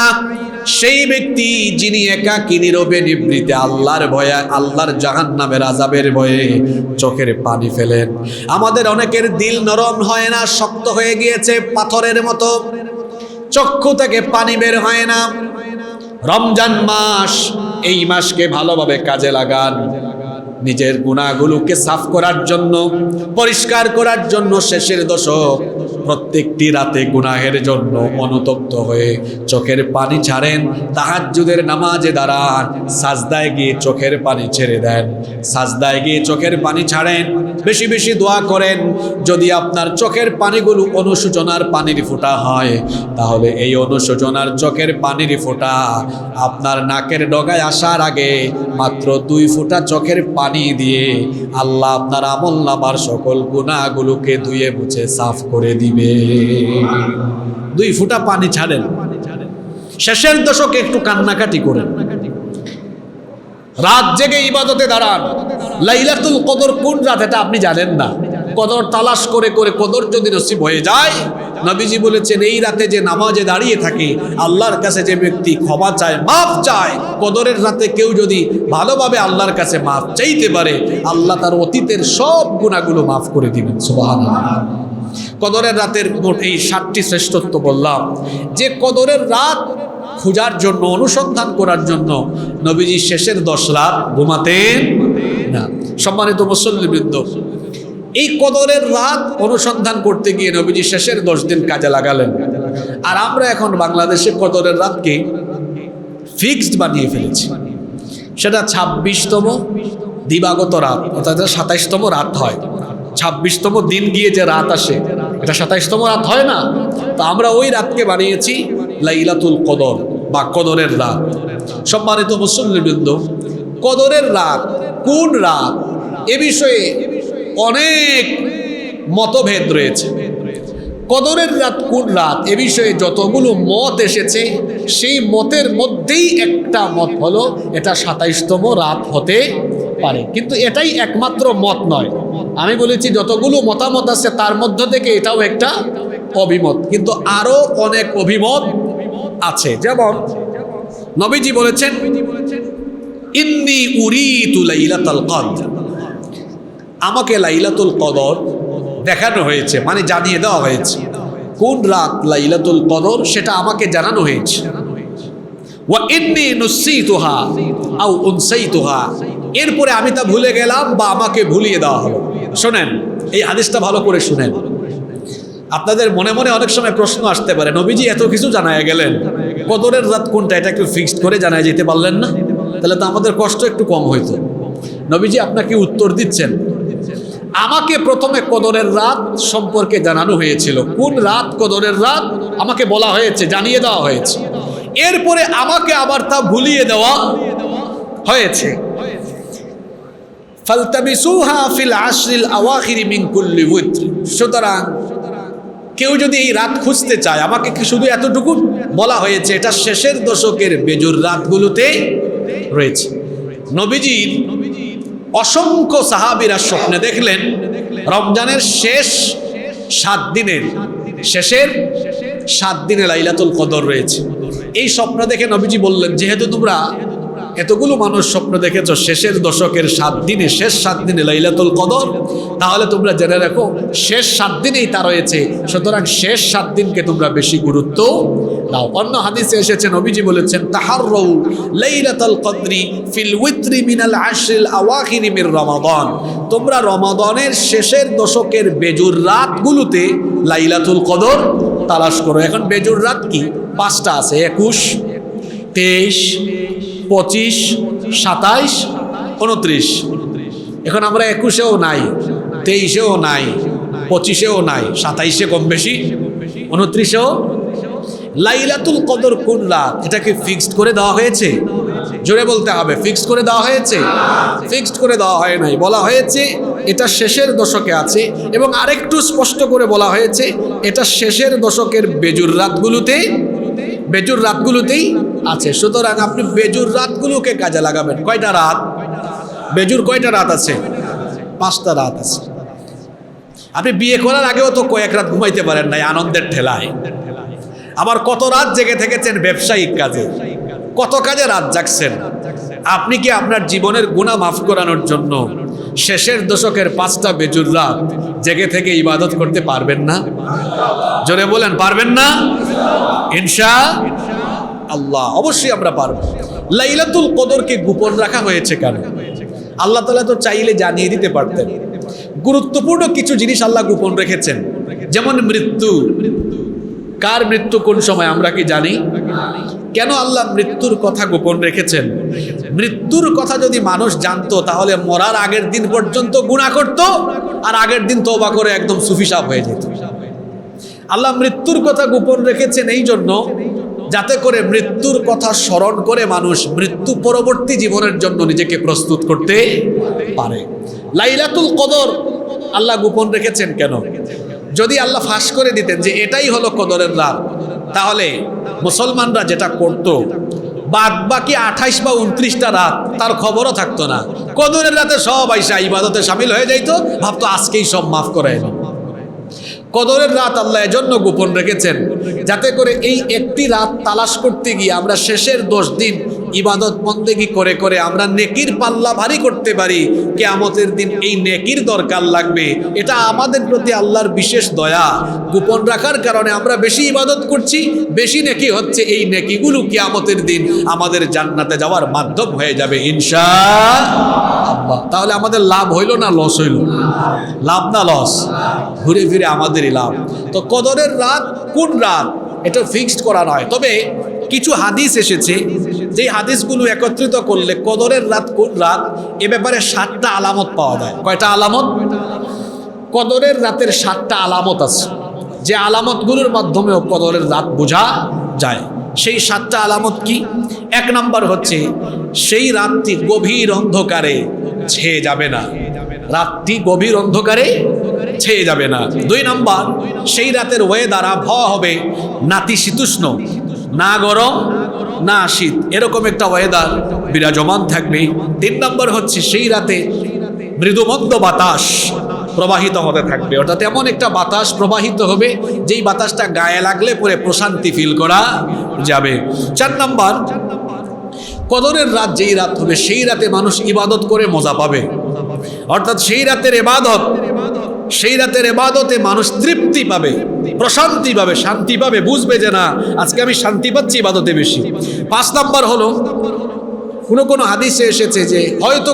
সেই ব্যক্তি যিনি একাকী নীরবে নিভৃতে আল্লাহর ভয়ে, আল্লাহর জাহান্নামের আযাবের ভয়ে চোখের পানি ফেলেন। আমাদের অনেকের দিল নরম হয় না, শক্ত হয়ে গিয়েছে পাথরের মতো, চক্ষু থেকে পানি বের হয় না। রমজান মাস, এই মাসকে ভালোভাবে কাজে লাগান, নিজের গুনাহগুলোকে সাফ করার জন্য, পরিষ্কার করার জন্য। শেষের দশক প্রত্যেকটি রাতে গুনাহের জন্য অনুতপ্ত হয়ে চোখের পানি ছাড়েন, তাহাজ্জুদের নামাজে দাঁড়ান, সাজদায় গিয়ে চোখের পানি ছেড়ে দেন, সাজদায় গিয়ে চোখের পানি ছাড়েন, বেশি বেশি দোয়া করেন। যদি আপনার চোখের পানিগুলো অনুশোচনার পানির ফোঁটা হয়, তাহলে এই অনুশোচনার চোখের পানির ফোঁটা আপনার নাকের ডগায় আসার আগে মাত্র 2 ফোঁটা চোখের পানি দিয়ে আল্লাহ আপনার আমলনামার সকল গুনাহগুলোকে ধুয়ে মুছে সাফ করে দিবে। 2 ফোঁটা পানি ছাড়েন, শেষের দশকে একটু কান্নাকাটি করেন, রাত জেগে ইবাদতে দাঁড়ান। লাইলাতুল কদর কোন রাত এটা আপনি জানেন না, কদর তালাশ করে করে কদর যদি নসিব হয়ে যায়, নবীজি বলেছেন এই রাতে যে নামাজে দাঁড়িয়ে থাকে, আল্লাহর কাছে যে ব্যক্তি ক্ষমা চায়, মাফ চায়, কদরের রাতে কেউ যদি ভালোভাবে আল্লাহর কাছে মাফ চাইতে পারে, আল্লাহ তার অতীতের সব গুনাহগুলো মাফ করে দিবেন। সুবহানাল্লাহ। কদরের রাতের মোট এই 7টি শ্রেষ্ঠত্ব বললাম, যে কদরের রাত খোঁজার জন্য, অনুসন্ধান করার জন্য নবীজি শেষের 10 রাত ঘুমাতেন না। সম্মানিত মুসল্লিবৃন্দ, এই কদরের রাত অনুসন্ধান করতে গিয়ে নবীজি শেষের 10 দিন কাজে লাগালেন। আর আমরা এখন বাংলাদেশে কদরের রাতকে ফিক্সড বানিয়ে ফেলেছি। সেটা 26তম দিবাগত রাত, অর্থাৎ 27তম রাত হয়। 26তম দিন গিয়ে যে রাত আসে, এটা 27তম রাত হয় না? তো আমরা ওই রাতকে বানিয়েছি লাইলাতুল কদর বা কদরের রাত। সম্মানিত মুসল্লিবৃন্দ, কদরের রাত কোন রাত এ বিষয়ে অনেক মতভেদ রয়েছে। কদরের রাত কোন রাত এ বিষয়ে যতগুলো মত এসেছে, সেই মতের মধ্যেই একটা মত হলো এটা 27তম রাত হতে পারে, কিন্তু এটাই একমাত্র মত নয়। আমি বলেছি যতগুলো মতামত আছে তার মধ্য থেকে এটাও একটা অভিমত, কিন্তু আরো অনেক অভিমত আছে। যেমন নবীজি বলেছেন, ইন্নী উরিতু লাইলাতুল কদর, আমাকে লাইলাতুল কদর দেখানো হয়েছে, মানে জানিয়ে দেওয়া হয়েছে। কোন রাত লাইলাতুল কদর সেটা আমাকে জানানো হয়েছে। ওয়া ইন্নী নুসিতুহা আও উনসাইতুহা, এরপরে আমি তা ভুলে গেলাম বা আমাকে ভুলিয়ে দেওয়া হলো। শোনেন, এই হাদিসটা ভালো করে শুনেন। আপনাদের মনে মনে অনেক সময় প্রশ্ন আসতে পারে, নবীজি এত কিছু জানায় গেলেন, কদরের রাত কোনটা এটা একটু ফিক্সড করে জানায় যেতে পারলেন না? তাহলে তো আমাদের কষ্ট একটু কম হইতো। নবীজি আপনাকে উত্তর দিচ্ছেন, আমাকে প্রথমে কদরের রাত সম্পর্কে জানানো হয়েছিল। কোন রাত কদরের রাত আমাকে বলা হয়েছে, জানিয়ে দেওয়া হয়েছে। এরপরে আমাকে আবার তা ভুলিয়ে দেওয়া হয়েছে। ফালতামিসুহা ফিল আশরিল আওয়াখিরি মিন কুল্লি উইত্র, সুতরাং কেউ যদি এই রাত খুঁজতে চায়, আমাকে কি শুধু এতটুকু বলা হয়েছে, এটা শেষের দশকের বেজুর রাতগুলোতে রয়েছে। নবীজির অসংখ্য সাহাবীরা স্বপ্নে দেখলেন রমজানের শেষ 7 দিনের শেষের 7 দিনে লাইলাতুল কদর রয়েছে। এই স্বপ্ন দেখে নবীজি বললেন, যেহেতু তোমরা এতগুলো মানুষ স্বপ্ন দেখেছো শেষের দশকের 7 দিনে, শেষ 7 দিনে লাইলাতুল কদর, তাহলে তোমরা জেনে রাখো শেষ 7 দিনেই তা রয়েছে, সুতরাং শেষ 7 দিনকে তোমরা বেশি গুরুত্ব দাও। অন্য হাদিসে এসেছে, নবীজি বলেছেন, তাহাররু লাইলাতুল কদরি ফিল উইত্রি মিনাল আশরিল আওয়াখিরি মির রমাদান, তোমরা রমাদানের শেষের দশকের বেজুর রাতগুলোতে লাইলাতুল কদর তালাশ করো। এখন বেজুর রাত কি? 5টা আছে, 21, 23, 25, 27, 29। এখন আমরা 21-এও নাই, 23-এও নাই, 25-এও নাই, 27-এ কম বেশি, 29-এও। লাইলাতুল কদর কোন রাত এটাকে ফিক্সড করে দেওয়া হয়েছে? জোরে বলতে হবে, ফিক্সড করে দেওয়া হয়েছে? ফিক্সড করে দেওয়া হয় নাই, বলা হয়েছে এটা শেষের দশকে আছে, এবং আরেকটু স্পষ্ট করে বলা হয়েছে এটা শেষের দশকের বেজুর রাতগুলোতেই আছে। সুতরাং আপনি বেজুর রাতগুলোকে কাজে লাগাবেন। কয়টা রাত বেজুর? কয়টা রাত আছে? 5টা রাত আছে। আপনি বিয়ে করার আগেও তো কয়েক রাত ঘুমাইতে পারেন নাই আনন্দের ঠেলায়। আবার কত রাত জেগে থেকেছেন ব্যবসায়িক কাজে, কত কাজে রাত জাগছেন। আপনি কি আপনার জীবনের গুনাহ মাফ করানোর জন্য শেষের দশকের 5টা বেজুর রাত জেগে থেকে ইবাদত করতে পারবেন না? জোরে বলেন, পারবেন না? ইনশাআল্লাহ অবশ্যই আমরা পারব। লাইলাতুল কদরকে গোপন রাখা হয়েছে কেন? আল্লাহ তাআলা তো চাইলে জানিয়ে দিতে পারতেন। গুরুত্বপূর্ণ কিছু জিনিস আল্লাহ গোপন রেখেছেন, যেমন মৃত্যু, কার মৃত্যু কোন সময় আমরা কি জানি? কেন আল্লাহ মৃত্যুর কথা গোপন রেখেছেন? মৃত্যুর কথা যদি মানুষ জানতো তাহলে মরার আগের দিন পর্যন্ত গুনাহ করত, আর আগের দিন তওবা করে একদম সুফি সাহেব হয়ে যেত। আল্লাহ মৃত্যুর কথা গোপন রেখেছেন এই জন্য যাতে করে মৃত্যুর কথা স্মরণ করে মানুষ মৃত্যু পরবর্তী জীবনের জন্য নিজেকে প্রস্তুত করতে পারে। লাইলাতুল কদর আল্লাহ গোপন রেখেছেন কেন? যদি আল্লাহ ফাঁস করে দিতেন যে এটাই হলো কদরের রাত, তাহলে মুসলমানরা যেটা করত বাদ বাকি 28 বা 29টা রাত তার খবরও থাকতো না। কদরের রাতে সব আইসা ইবাদতে শামিল হয়ে যাইতো, ভাবতো আজকেই সব মাফ করে এলো। কদরের রাত আল্লাহ এজন্য গোপন রেখেছেন যাতে করে এই একটি রাত তালাশ করতে গিয়ে আমরা শেষের 10 দিন ইবাদত বন্দেগী করে করে আমরা নেকির পাল্লা ভারী করতে পারি। কিয়ামতের দিন এই নেকির দরকার লাগবে, এটা আমাদের প্রতি আল্লাহর বিশেষ দয়া। গোপন রাখার কারণে আমরা বেশি ইবাদত করছি, বেশি নেকি হচ্ছে। এই নেকিগুলো কিয়ামতের দিন আমাদের জান্নাতে যাওয়ার মাধ্যম হয়ে যাবে ইনশাআল্লাহ। তাহলে আমাদের লাভ হইল না লস হইল? লাভ না লস? ঘুরে ফিরে আমাদেরই লাভ। তো কদরের রাত কোন রাত এটা ফিক্সড করা নয়, তবে কিছু হাদিস এসেছে যে হাদিসগুলো একত্রিত করলে কদরের রাত কোন রাত এ ব্যাপারে 7টা আলামত পাওয়া যায়। কয়টা আলামত? কদরের রাতের 7টা আলামত আছে, যে আলামতগুলোর মাধ্যমেও কদরের রাত বোঝা যায়। সেই 7টা আলামত কি? 1 নাম্বার হচ্ছে সেই রাতটি গভীর অন্ধকারে ছেয়ে যাবে না, রাতটি গভীর অন্ধকারে ছেয়ে যাবে না। 2 নাম্বার, সেই রাতের ওয়েদার আবহাওয়া হবে নাতিশীতোষ্ণ, না গরম না শীত, এরকম একটা ওয়েদার বিরাজমান থাকবে। 3 নাম্বার হচ্ছে সেই রাতে মৃদুমন্দ বাতাস প্রবাহিত হতে থাকবে, অর্থাৎ এমন একটা বাতাস প্রবাহিত হবে যেই বাতাসটা গায়ে লাগলে পরে প্রশান্তি ফিল করা যাবে। 4 নাম্বার, কদরের রাত যেই রাত হবে সেই রাতে মানুষ ইবাদত করে মজা পাবে, অর্থাৎ সেই রাতের ইবাদত, সেই রাতের ইবাদতে মানুষ তৃপ্তি পাবে, প্রশান্তি পাবে, শান্তি পাবে, বুঝবে যে না আজকে আমি শান্তি পাচ্ছি ইবাদতে বেশি। 5 নাম্বার হলো কোনো হাদিসে এসেছে যে হয়তো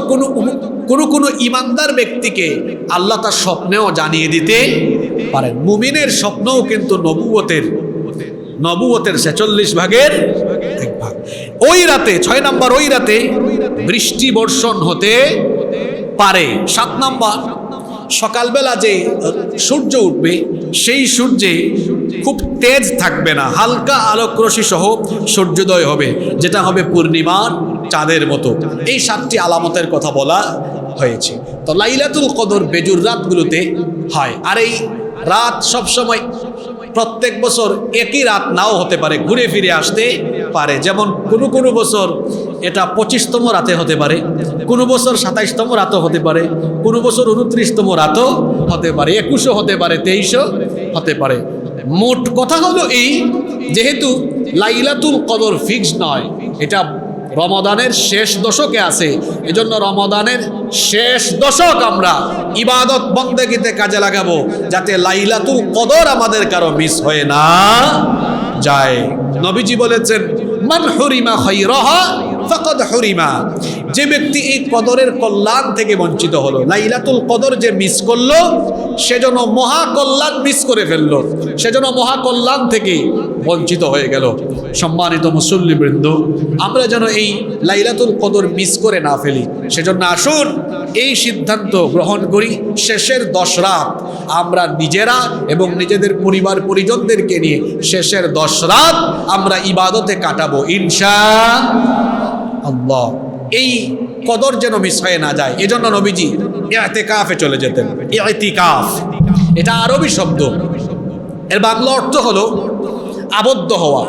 কোনো ইমানদার ব্যক্তিকে আল্লাহ তার স্বপ্নেও জানিয়ে দিতে পারেন। মুমিনের স্বপ্নও কিন্তু নবুয়তের 46 ভাগের 1 ভাগ। ওই রাতে 6 নাম্বার, ওই রাতে বৃষ্টি বর্ষণ হতে পারে। 7 নাম্বার, সকালবেলা যে সূর্য উঠবে সেই সূর্যে খুব তেজ থাকবে না, হালকা আলোক রশ্মি সহ সূর্যোদয় হবে, যেটা হবে পূর্ণিমার চাঁদের মতো। এই 7টি আলামতের কথা বলা হয়েছে। তো লাইলাতুল কদর বেজুর রাতগুলোতে হয়, আর এই রাত সবসময় প্রত্যেক বছর একই রাত নাও হতে পারে, ঘুরে ফিরে আসতে পারে। যেমন কোনো বছর এটা 25তম রাতে হতে পারে, কোনো বছর 27তম রাতও হতে পারে, কোনো বছর 29তম রাতও হতে পারে, 21ও হতে পারে, 23ও হতে পারে। মোট কথা হলো এই, যেহেতু লাইলাতুল কদর ফিক্সড নয়, এটা রমাদানের শেষ দশকে আছে, এজন্য রমাদানের শেষ দশক আমরা ইবাদত বন্দেগীতে কাজে লাগাবো যাতে লাইলাতুল কদর আমাদের কারো মিস হয়ে না যায়। নবীজি বলেছেন, মান হুরিমা খায়রাহা ফাকাদ হুরিমা, যে ব্যক্তি এই কদরের কল্যাণ থেকে বঞ্চিত হলো, লাইলাতুল কদর যে মিস করলো সেজন্য মহা কল্যাণ মিস করে ফেললো, সেজন্য মহা কল্যাণ থেকে বঞ্চিত হয়ে গেল। সম্মানিত মুসল্লিবৃন্দ, আমরা যেন এই লাইলাতুল কদর মিস করে না ফেলি, সেজন্য আসুন এই সিদ্ধান্ত গ্রহণ করি, শেষের 10 রাত আমরা নিজেরা এবং নিজেদের পরিবার পরিজনদেরকে নিয়ে শেষের 10 রাত আমরা ইবাদতে কাটাবো ইনশাআল্লাহ। এই কদর যেন মিস হয়ে না যায়, এজন্য নবীজি ইতিকাফে চলে যেতেন। ইতিকাফ এটা আরবি শব্দ, এর বাংলা অর্থ হলো আবদ্ধ হওয়া,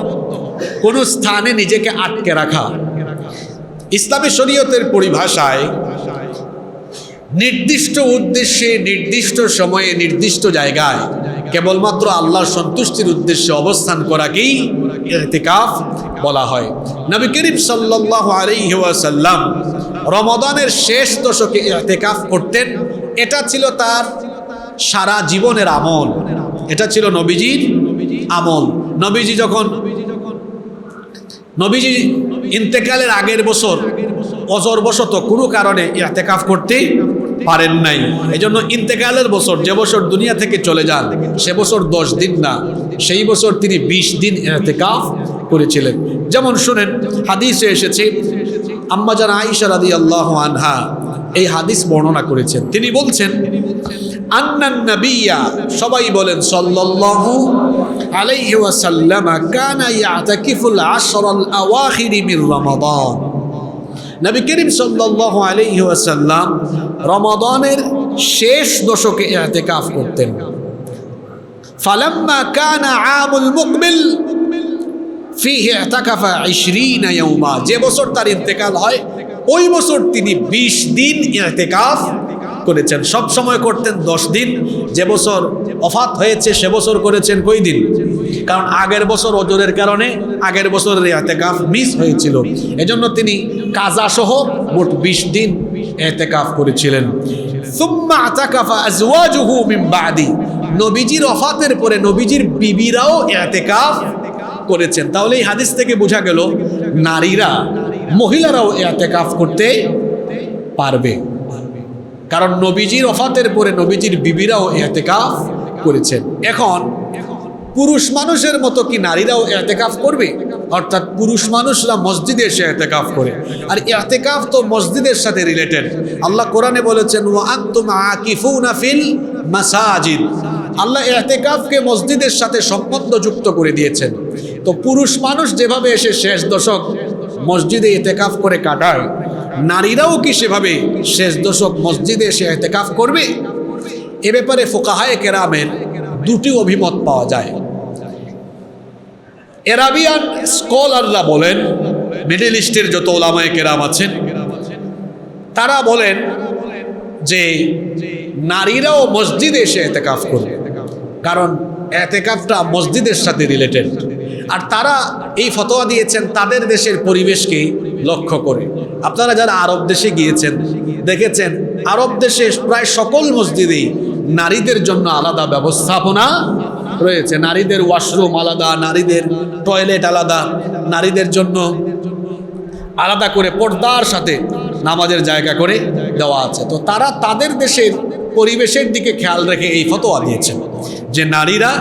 কোন স্থানে নিজেকে আটকে রাখা। ইসলামী শরীয়তের পরিভাষায় নির্দিষ্ট উদ্দেশ্যে, নির্দিষ্ট সময়ে, নির্দিষ্ট জায়গায় কেবলমাত্র আল্লাহর সন্তুষ্টির উদ্দেশ্যে অবস্থান করাকেই ইতিকাফ বলা হয়। নবী করিম সাল্লাল্লাহু আলাইহি ওয়াসাল্লাম রমাদানের শেষ দশকে ইতিকাফ করতেন। এটা ছিল তার সারা জীবনের আমল, এটা ছিল নবীজির আমল। নবীজি ইন্তেকালের আগের বছর অজরবশত কোনো কারণে ইতিকাফ করতে পারেন নাই। এজন্য ইন্তেকালের বছর, যে বছর দুনিয়া থেকে চলে যান, সে বছর 10 দিন না, সেই বছর তিনি 20 দিন ইতিকাফ করেছিলেন। যেমন শুনেন, হাদিসে এসেছে, আম্মা জান আয়েশা রাদিয়াল্লাহু আনহা এই হাদিস বর্ণনা করেছেন। তিনি বলছেন, আন্নান নাবিয়্যা, সবাই বলেন সাল্লাল্লাহু আলাইহি ওয়াসাল্লাম, কানা ইয়াতাকিফুল আশরাল আওয়াখির মিন রমাদান। নবী করিম সাল্লাল্লাহু আলাইহি ওয়াসাল্লাম রমাদানের শেষ দশকে ইতিকাফ করতেন। ফালাম্মা কানা আমুল মুকবিল ফিহি ইতাকাফা 20 ইয়াওমা, যে বছর তার ইন্তেকাল হয় ওই বছর তিনি 20 দিন ইতিকাফ করেছেন। সব সময় করতেন 10 দিন, যে বছর ওফাত হয়েছে সে বছর করেছেন কই দিন? কারণ আগের বছর ওজরের কারণে আগের বছরের ইতিকাফ মিস হয়েছিল, এজন্য তিনি কাজা সহ মোট 20 দিন ইতিকাফ করেছিলেন। সুম্মা আতাকাফা আজওয়াজুহু মিন বাদি, নবীজির ওফাতের পরে নবীজির বিবিরাও ইতিকাফ করেছেন। তাহলে এই হাদিস থেকে বোঝা গেল নারীরা, মহিলারাও ইতিকাফ করতে পারবে, কারণ নবীজির ওফাতের পরে নবীজির বিবিরাও ইতিকাফ করেছেন। এখন পুরুষ মানুষের মতো কি নারীরাও ইতিকাফ করবে? অর্থাৎ পুরুষ মানুষরা মসজিদে এসে ইতিকাফ করে, আর ইতিকাফ তো মসজিদের সাথে রিলেটেড। আল্লাহ কোরআনে বলেছেন, ওয়া আনতুম আকিফুনা ফিল মাসাজিদ। আল্লাহ ইতিকাফকে মসজিদের সাথে সম্বন্ধযুক্ত করে দিয়েছেন। তো পুরুষ মানুষ যেভাবে এসে শেষ দশক মসজিদে ইতিকাফ করে কাটায়, নারীরাও কি সেভাবে শেষ দশক মসজিদে এসে ইতিকাফ করবে? এ ব্যাপারে ফুকাহায়ে কেরামের দুটি অভিমত পাওয়া যায়। আরাবিয়ান স্কলাররা বলেন, মিডল ইস্টের যত ওলামায়ে কেরাম আছেন তারা বলেন যে নারীরাও মসজিদে এসে ইতিকাফ করবে, কারণ ইতিকাফটা মসজিদের সাথে রিলেটেড। আর তারা এই ফতোয়া দিয়েছেন তাদের দেশের পরিবেশকে লক্ষ্য করে। আপনারা যারা আরব দেশে গিয়েছেন দেখেছেন, আরব দেশে প্রায় সকল মসজিদেই নারীদের জন্য আলাদা ব্যবস্থাপনা রয়েছে। নারীদের ওয়াশরুম আলাদা, নারীদের টয়লেট আলাদা, নারীদের জন্য আলাদা করে পর্দার সাথে নামাজের জায়গা করে দেওয়া আছে। তো তারা তাদের দেশের পরিবেশের দিকে খেয়াল রেখে এই ফতোয়া দিয়েছেন যে নারীরা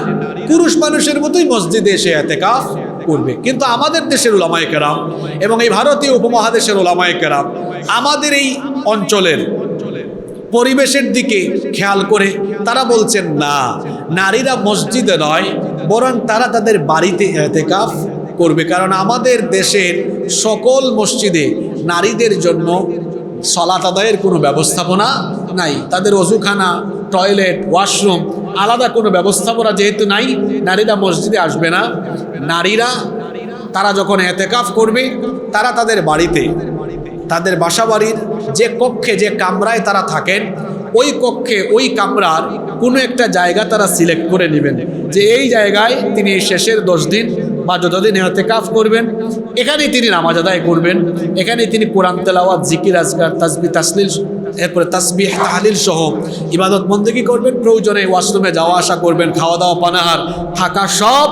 পুরুষ মানুষের মতোই মসজিদে এসে ইতিকাফ করবে। কিন্তু আমাদের দেশের উলামায়ে কেরাম এবং এই ভারতীয় উপমহাদেশের উলামায়ে কেরাম আমাদের এই অঞ্চলের পরিবেশের দিকে খেয়াল করে তারা বলছেন, না, নারীরা মসজিদে নয়, বরং তারা তাদের বাড়িতে ইতিকাফ করবে। কারণ আমাদের দেশের সকল মসজিদে নারীদের জন্য সালাত আদায়ের কোনো ব্যবস্থাপনা নাই। তাদের ওযুখানা, টয়লেট, ওয়াশরুম আলাদা কোনো ব্যবস্থাপনা যেহেতু নাই, নারীরা মসজিদে আসবে না। নারীরা তারা যখন ইতিকাফ করবে, তারা তাদের বাড়িতে, তাদের বাসাবাড়ির যে কক্ষে, যে কামরায় তারা থাকেন, ওই কক্ষে, ওই কামরার কোনো একটা জায়গা তারা সিলেক্ট করে নেবেন যে এই জায়গায় তিনি শেষের 10 দিন বা যতদিন ইতিকাফ করবেন, এখানেই তিনি নামাজ আদায় করবেন, এখানেই তিনি কোরআন তেলাওয়াত, জিকির, আজকার, তাসবিহ, তাসলিল, এরপরে তাসবিহ, তাহলিল সহ ইবাদত বন্দেগী করবেন। প্রয়োজনে ওয়াশরুমে যাওয়া আসা করবেন, খাওয়া দাওয়া, পানাহার, থাকা সব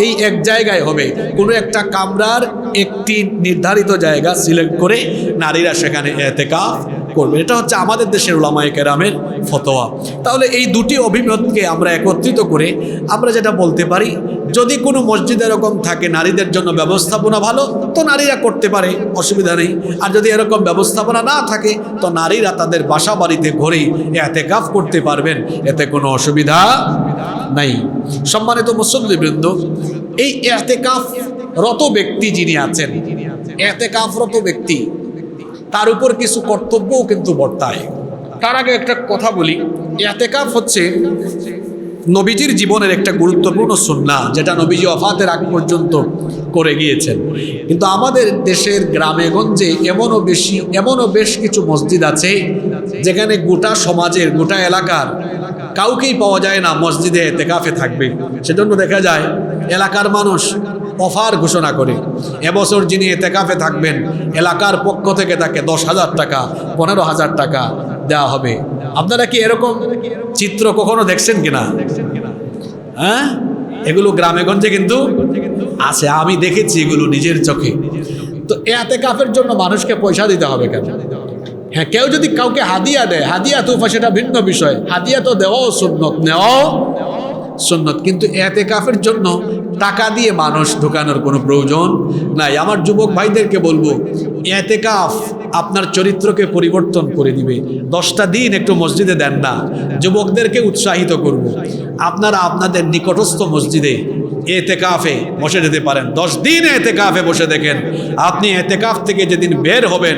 এই এক জায়গায় হবে। কোনো একটা কামরার একটি নির্ধারিত জায়গা সিলেক্ট করে নারীরা সেখানে ইতিকাফ করবে। এটা হচ্ছে আমাদের দেশের উলামায়ে কেরামের ফতোয়া। তাহলে এই দুটি অভিমতকে আমরা একত্রিত করে আমরা যেটা বলতে পারি, যদি কোনো মসজিদ এরকম থাকে নারীদের জন্য ব্যবস্থাপনা ভালো, তো নারীরা করতে পারে, অসুবিধা নেই। আর যদি এরকম ব্যবস্থাপনা না থাকে, তো নারীরা তাদের বাসা বাড়িতে ঘরেই ইতিকাফ করতে পারবেন, এতে কোনো অসুবিধা নাই। সম্মানিত মুসল্লিবৃন্দ, এই ইতিকাফরত ব্যক্তি যিনি আছেন, ইতিকাফরত ব্যক্তি, তার উপর কিছু কর্তব্যও কিন্তু বর্তায়। তার আগে একটা কথা বলি, ইতিকাফ হচ্ছে নবীজির জীবনের একটা গুরুত্বপূর্ণ সুন্নাহ, যেটা নবীজি ওফাতের আগ পর্যন্ত করে গিয়েছেন। কিন্তু আমাদের দেশের গ্রামে গঞ্জে এমনও বেশ কিছু মসজিদ আছে যেখানে গোটা সমাজের, গোটা এলাকার কাউকেই পাওয়া যায় না মসজিদে ইতিকাফে থাকবে। সেজন্য দেখা যায় এলাকার মানুষ অফার ঘোষণা করে, এবছর যিনি ইতিকাফে থাকবেন এলাকার পক্ষ থেকে তাকে 10,000 টাকা, 15,000 টাকা দেওয়া হবে। আপনারা কি এরকম চিত্র কখনো দেখছেন কিনা? হ্যাঁ, এগুলো গ্রামে গঞ্জে কিন্তু আছে, আমি দেখেছি এগুলো নিজের চোখে। তো ইতিকাফের জন্য মানুষকে পয়সা দিতে হবে কেন? হ্যাঁ, কেউ যদি কাউকে হাদিয়া দেয়, হাদিয়া তোফা সেটা ভিন্ন বিষয়, হাদিয়া তো দেওয়াও সুন্নত, নেওয়াও সুন্নত, কিন্তু ইতিকাফের জন্য টাকা দিয়ে মানুষ ঢোকানোর কোনো প্রয়োজন নাই। আমার যুবক ভাইদেরকে বলবো, ইতিকাফ আপনার চরিত্রকে পরিবর্তন করে দিবে। 10টা দিন একটু মসজিদে দেন না, যুবকদেরকে উৎসাহিত করব, আপনারা আপনাদের নিকটস্থ মসজিদে ইতিকাফে বসে যেতে পারেন। 10 দিন ইতিকাফে বসে দেখেন, আপনি ইতিকাফ থেকে যেদিন বের হবেন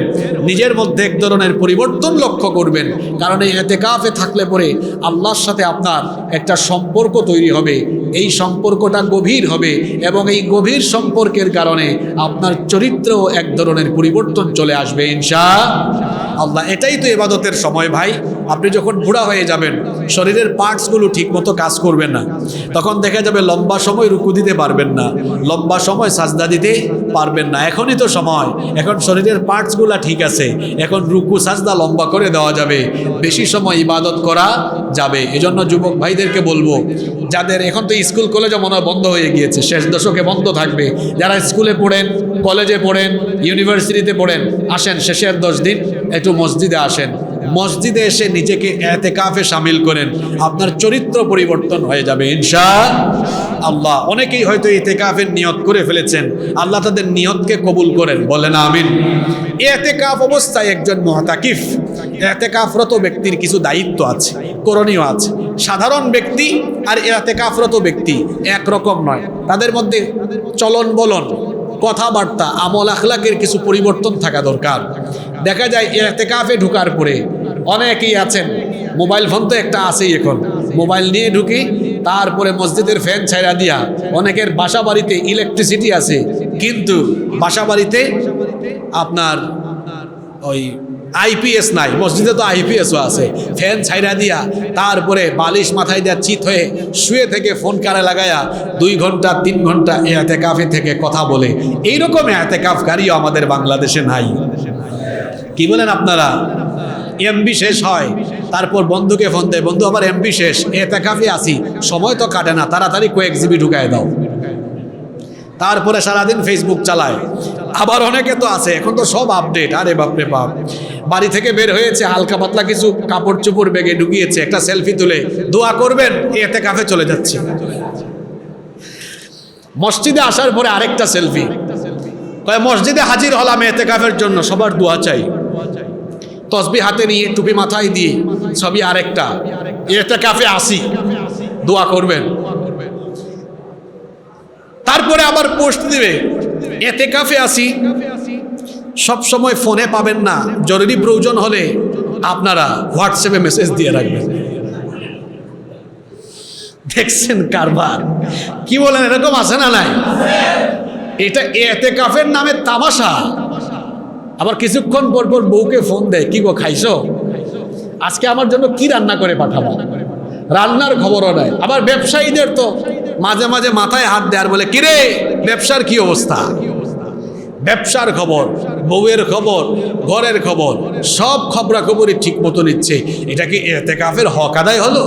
নিজের মধ্যে এক ধরনের পরিবর্তন লক্ষ্য করবেন। কারণ এই ইতিকাফে থাকলে পরে আল্লাহর সাথে আপনার একটা সম্পর্ক তৈরি হবে, এই সম্পর্কটা গভীর হবে এবং এই গভীর সম্পর্কের কারণে আপনার চরিত্রেও এক ধরনের পরিবর্তন চলে আসবে ইনশাআল্লাহ। এটাই তো ইবাদতের সময় ভাই। আপনি যখন বুড়া হয়ে যাবেন, শরীরের পার্টসগুলো ঠিকমতো কাজ করবে না, তখন দেখা যাবে লম্বা সময় রুকু দিতে পারবেন না, লম্বা সময় সাজদা দিতে পারবেন না। এখনই তো সময়, এখন শরীরের পার্টসগুলো ঠিক আছে, এখন রুকু সাজদা লম্বা করে দেওয়া যাবে, বেশি সময় ইবাদত করা যাবে। এজন্য যুবক ভাইদেরকে বলবো, যাদের এখন তো স্কুল কলেজে মনে হয় বন্ধ হয়ে গিয়েছে, শেষ দশকে বন্ধ থাকবে, যারা স্কুলে পড়েন, কলেজে পড়েন, ইউনিভার্সিটিতে পড়েন, আসেন শেষের 10 দিন একটু মসজিদে আসেন, মসজিদে এসে নিজেকে ইতিকাফে শামিল করেন, আপনার চরিত্র পরিবর্তন হয়ে যাবে ইনশাআল্লাহ। অনেকেই হয়তো ইতিকাফের নিয়ত করে ফেলেছেন, আল্লাহ তাদের নিয়তকে কবুল করেন, বলেন আমিন। ইতিকাফ অবস্থায় একজন মুতাকিফ, ইতিকাফরত ব্যক্তির কিছু দায়িত্ব আছে, করণীয় আছে। সাধারণ ব্যক্তি আর ইতিকাফরত ব্যক্তি একরকম নয়, তাদের মধ্যে চলন বলন, কথাবার্তা, আমল আখলাকের কিছু পরিবর্তন থাকা দরকার। দেখা যায় ইতিকাফে ঢোকার পরে অনেকেই আছেন, মোবাইল ফোন তো একটা আছেই, এখন মোবাইল নিয়ে ঢুকি, তারপরে মসজিদের ফ্যান ছাইড়া দিয়া, অনেকের বাসা বাড়িতে ইলেকট্রিসিটি আছে কিন্তু বাসা বাড়িতে আপনার ওই আইপিএস নাই, মসজিদে তো আইপিএসও আছে, ফ্যান ছাইড়া দিয়া তারপরে বালিশ মাথায় দেওয়া চিত হয়ে শুয়ে থেকে ফোন কানে লাগায়া 2 ঘন্টা 3 ঘন্টা ইতিকাফে থেকে কথা বলে। এইরকম ইতিকাফকারীও আমাদের বাংলাদেশে নাই। কি বলেন আপনারা? এমবি শেষ হয়, তারপর বন্ধুকে ফোন দেয়, বন্ধু আমার এমবি শেষ, ইতিকাফে আসি, সময় তো কাটে না, তাড়াতাড়ি কয়েক জিবি ঢুকায় দাও। তারপরে সারাদিন ফেসবুক চালায়। আবার অনেকে তো আছে, এখন তো সব আপডেট, আরে বাপরে বাপ, বাড়ি থেকে বের হয়েছে, হালকা পাতলা কিছু কাপড় চোপড় ব্যাগে ঢুকিয়েছে, একটা সেলফি তুলে দোয়া করবেন, ইতিকাফে চলে যাচ্ছে। মসজিদে আসার পরে আরেকটা সেলফি, কয় মসজিদে হাজির হলাম ইতিকাফের জন্য, সবার দোয়া চাই। তসবিহ হাতে নিয়ে টুপি মাথায় দিয়ে ছবি আরেকটা, ইতিকাফে আসি, দোয়া করবেন। তারপরে আবার পোস্ট দিবে, ইতিকাফে আসি। সব সময় ফোনে পাবেন না, জরুরি প্রয়োজন হলে আপনারা হোয়াটসঅ্যাপে মেসেজ দিয়ে রাখবেন। দেখছেন কারবার? কি বলেন, এরকম আছে না নাই? এটা ইতিকাফের নামে তামাশা। আবার কিছুক্ষণ পর পর বউকে ফোন দেয়, কি গো খাইছো, আজকে আমার জন্য কি রান্না করে পাঠাবো, রান্নার খবরও নাই। আবার ব্যবসায়ীদের তো মাঝে মাঝে মাথায় হাত দেয় আর বলে, কিরে ব্যবসার কি অবস্থা, ব্যবসার খবর, বউয়ের খবর, ঘরের খবর, সব খবরাখবরই ঠিক মতো নিচ্ছে। এটা কি ইতিকাফের হক আদায় হলো?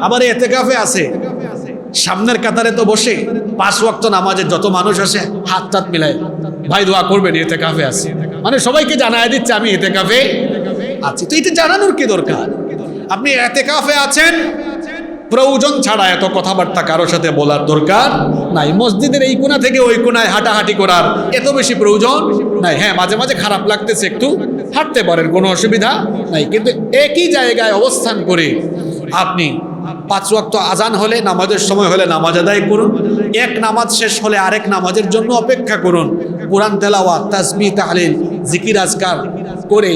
আবার ইতিকাফে আছে, সামনের কাতারে তো বসে 5 ওয়াক্ত নামাজের যত মানুষ আসে হাত টাত মিলায়, ভাই দোয়া করবেন, ইতিকাফে আছে, মানে সবাইকে জানায় দিচ্ছে আমি ইতিকাফে আছি। তো এটা জানানোর কি দরকার? আপনি ইতিকাফে আছেন, প্রয়োজন ছাড়া এত কথাবার্তা কারোর সাথে বলার দরকার নাই। মসজিদের এই কোণা থেকে ওই কোণায় হাঁটাহাঁটি করার এত বেশি প্রয়োজন নাই। হ্যাঁ, মাঝে মাঝে খারাপ লাগতেছে, একটু হাঁটতে পারেন, কোনো অসুবিধা নাই, কিন্তু একই জায়গায় অবস্থান করে আপনি 5 ওয়াক্ত আজান হলে, নামাজের সময় হলে নামাজ আদায় করুন, এক নামাজ শেষ হলে আরেক নামাজের জন্য অপেক্ষা করুন, কোরআন তেলাওয়াত, তাসবিহ, তাহলিল, জিকির আজকার করে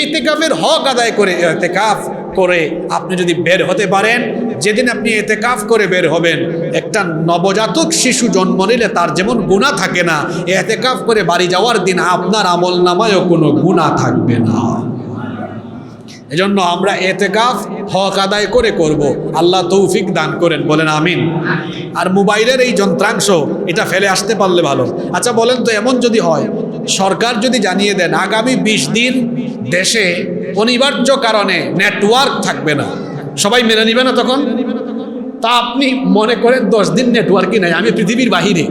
ইতিকাফের হক আদায় করে, ইতিকাফ করে আপনি যদি বের হতে পারেন, যেদিন আপনি ইতিকাফ করে বের হবেন, একটা নবজাতক শিশু জন্ম নিলে তার যেমন গুনাহ থাকে না, ইতিকাফ করে বাড়ি যাওয়ার দিন আপনার আমল নামায়ও কোনো গুনাহ থাকবে না। এজন্য আমরা ইতিকাফ হক আদায় করে করব, আল্লাহ তৌফিক দান করেন, বলেন আমিন। আর মোবাইলের এই যন্ত্রাংশ এটা ফেলে আসতে পারলে ভালো। আচ্ছা বলেন তো, এমন যদি হয় সরকার যদি জানিয়ে দেন আগামী 20 দিন দেশে অনিবার্য কারণে নেটওয়ার্ক থাকবে না, সবাই মেনে নিবে না তখন? তা আপনি মনে করেন 10 দিন নেটওয়ার্কই নাই, আমি পৃথিবীর বাহিরে,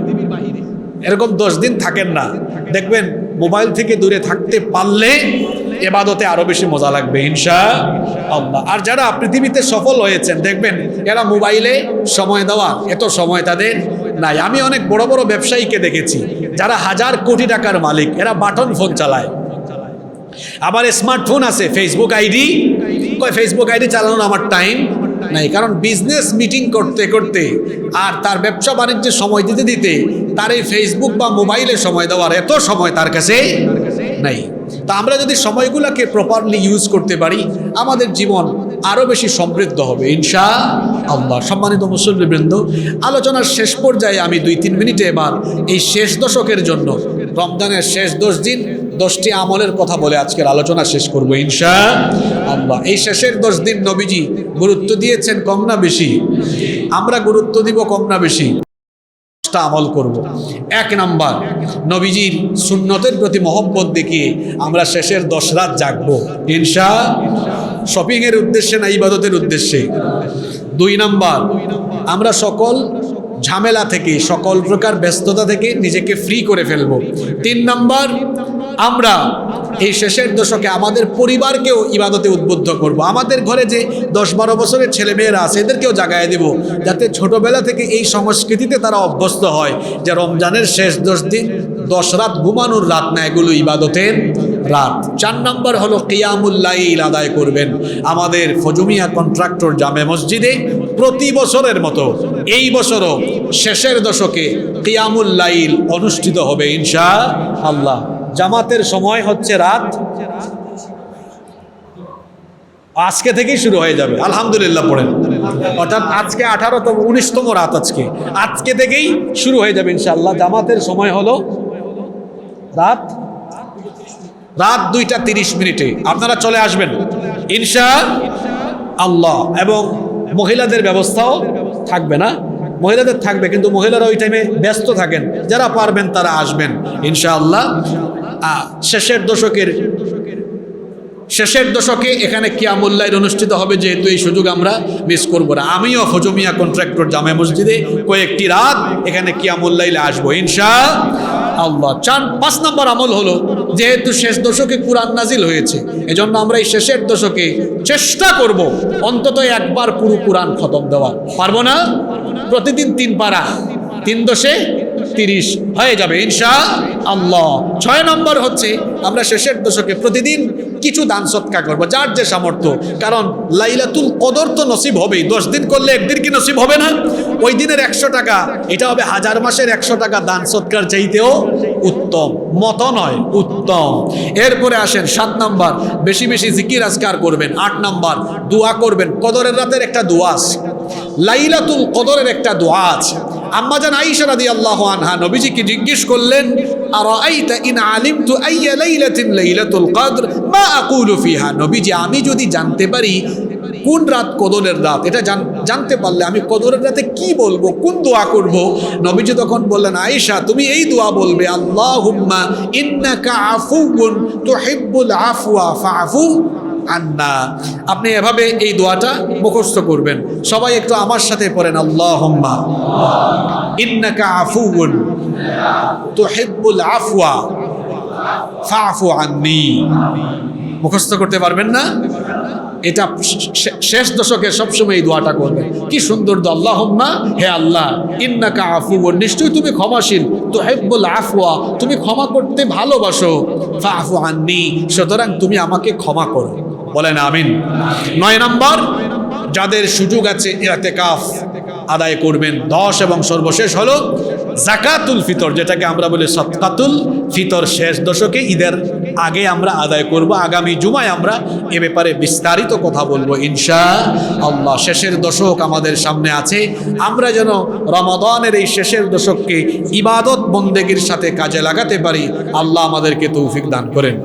এরকম 10 দিন থাকেন না, দেখবেন মোবাইল থেকে দূরে থাকতে পারলে ইবাদতে আরো বেশি মজা লাগবে ইনশাআল্লাহ। আর যারা পৃথিবীতে সফল হয়েছেন দেখবেন এরা মোবাইলে সময় দেওয়া এত সময় তাদের নাই। আমি অনেক বড় বড় ব্যবসায়ীকে দেখেছি যারা হাজার কোটি টাকার মালিক, এরা বাটন ফোন চালায়। আবার স্মার্টফোন আছে, ফেসবুক আইডি চালানোর আমার টাইম নাই। কারণ বিজনেস মিটিং করতে করতে আর তার ব্যবসা বাণিজ্যে সময় দিতে দিতে তার এই ফেসবুক বা মোবাইলে সময় দেওয়ার এত সময় তার কাছে নাই। তা আমরা যদি সময়গুলোকে প্রপারলি ইউজ করতে পারি আমাদের জীবন আরও বেশি সমৃদ্ধ হবে ইনশাআল্লাহ। সম্মানিত মুসল্লিবৃন্দ, আলোচনার শেষ পর্যায়ে আমি 2-3 মিনিটে এবার এই শেষ দশকের জন্য রমজানের শেষ 10 দিন 10টি আমলের কথা বলে আজকের আলোচনা শেষ করবো ইনশাআল্লাহ। এই শেষের 10 দিন নবীজি গুরুত্ব দিয়েছেন কম না বেশি? আমরা গুরুত্ব দিব কম না বেশি? আমল করব। 1 নাম্বার, নবীজির সুন্নতের প্রতি মহব্বত দেখিয়ে আমরা শেষের 10 রাত জাগবো ইনশাআল্লাহ। শপিং এর উদ্দেশ্যে না, ইবাদতের উদ্দেশ্যে। 2 নাম্বার, আমরা সকল ঝামেলা থেকে সকল প্রকার ব্যস্ততা থেকে নিজেকে ফ্রি করে ফেলবো। 3 নাম্বার, আমরা এই শেষের দশকে আমাদের পরিবারকেও ইবাদতে উদ্বুদ্ধ করব। আমাদের ঘরে যে 10-12 বছরের ছেলেমেয়েরা আছে এদেরকেও জাগায় দেব, যাতে ছোটবেলা থেকে এই সংস্কৃতিতে তারা অভ্যস্ত হয় যে রমজানের শেষ 10 দিন 10 রাত ঘুমানোর রাত না, এগুলো ইবাদতের রাত। 4 নাম্বার হলো কিয়ামুল লাইল আদায় করবেন। আমাদের ফজুমিয়া কন্ট্রাক্টর জামে মসজিদে প্রতি বছরের মতো এই বছরও শেষের দশকে কিয়ামুল লাইল অনুষ্ঠিত হবে ইনশাআল্লাহ। জামাতের সময় হচ্ছে রাত, আজকে থেকেই শুরু হয়ে যাবে আলহামদুলিল্লাহ পড়েন। অর্থাৎ আজকে 18তম 19তম রাত, আজকে থেকেই শুরু হয়ে যাবে ইনশাআল্লাহ। জামাতের সময় হলো রাত 2টা 30 মিনিটে। আপনারা চলে আসবেন ইনশাআল্লাহ। এবং মহিলাদের ব্যবস্থাও থাকবে, না মহিলাদের থাকবে, কিন্তু মহিলারা ওই টাইমে ব্যস্ত থাকেন, যারা পারবেন তারা আসবেন ইনশাআল্লাহ। শেষের দশকে এখানে কিয়ামুল লাইল অনুষ্ঠিত হবে, যেহেতু এই সুযোগ আমরা মিস করব না। আমিও ফজুমিয়া কন্ট্রাক্টর জামে মসজিদে কয়েকটি রাত এখানে কিয়ামুল লাইলে আসবো ইনশাআল্লাহ। 5 নম্বর আমল হলো, যেহেতু শেষ দশকে কোরআন নাজিল হয়েছে এজন্য আমরা এই শেষের দশকে চেষ্টা করব অন্তত একবার পুরো কোরআন খতম দেওয়া। পারবো না? প্রতিদিন 3 পারা, 3 দশে 30 হয়ে যাবে ইনশাআল্লাহ। 6 নম্বর হচ্ছে আমরা শেষের দশকে প্রতিদিন কিছু দান সৎকা করবো, যার যে সামর্থ্য। কারণ লাইলাতুল কদর তো নসিব হবেই, 10 দিন করলে একদিন কি নসিব হবে না? ওই দিনের 100 টাকা এটা হবে 1000 মাসের 100 টাকা দান সৎকার চাইতেও উত্তম, মত নয়, উত্তম। এরপরে আসেন 7 নাম্বার, বেশি বেশি জিকির আজকার করবেন। 8 নাম্বার, দোয়া করবেন। কদরের রাতের একটা দোয়া আছে, লাইলাতুল কদরের একটা দোয়া আছে। আম্মাজান আয়েশা রাদিয়াল্লাহু আনহা নবীজিকে জিজ্ঞেস করলেন, আরাআইতা ইন আলিমতু আইয়া লাইলাতিন লাইলাতুল কদর মা আকুলু ফিহা। নবীজি, আমি যদি জানতে পারি কোন রাত কদরের রাত, এটা জানতে পারলে আমি কদরের রাতে কি বলবো, কোন দোয়া করব? নবীজি তখন বললেন, আয়েশা তুমি এই দোয়া বলবে, আল্লাহুম্মা ইন্নাকা আফুউন তুহিব্বুল আফওয়া ফাআফু আন্না। আপনি এভাবে এই দোয়াটা মুখস্থ করবেন। সবাই একটু আমার সাথে পড়েন, আল্লাহুম্মা ইন্নাকা আফুউন তুহিব্বুল আফওয়া ফাআফু আন্নি। মুখস্থ করতে পারবেন না? এটা শেষ দশকে সবসময় এই দোয়াটা করবে। কি সুন্দর দোয়া, আল্লাহুম্মা, হে আল্লাহ, ইন্নাকা আফুউন, নিশ্চয়ই তুমি ক্ষমাশীল, তুহিব্বুল আফওয়া, তুমি ক্ষমা করতে ভালোবাসো, ফাআফু আন্নি, সুতরাং তুমি আমাকে ক্ষমা করো। বলেন আমিন। 9 নম্বর, যাদের সুযোগ আছে ইতিকাফ আদায় করবেন। 10 এবং সর্বশেষ হলো যাকাতুল ফিতর, যেটাকে আমরা বলি সাদকাতুল ফিতর। শেষ দশকে ঈদের আগে আমরা আদায় করব। আগামী জুমায় আমরা এ ব্যাপারে বিস্তারিত কথা বলবো ইনশাআল্লাহ। শেষের দশক আমাদের সামনে আছে, আমরা যেন রমাদানের এই শেষের দশককে ইবাদত বন্দেগীর সাথে কাজে লাগাতে পারি। আল্লাহ আমাদেরকে তৌফিক দান করেন।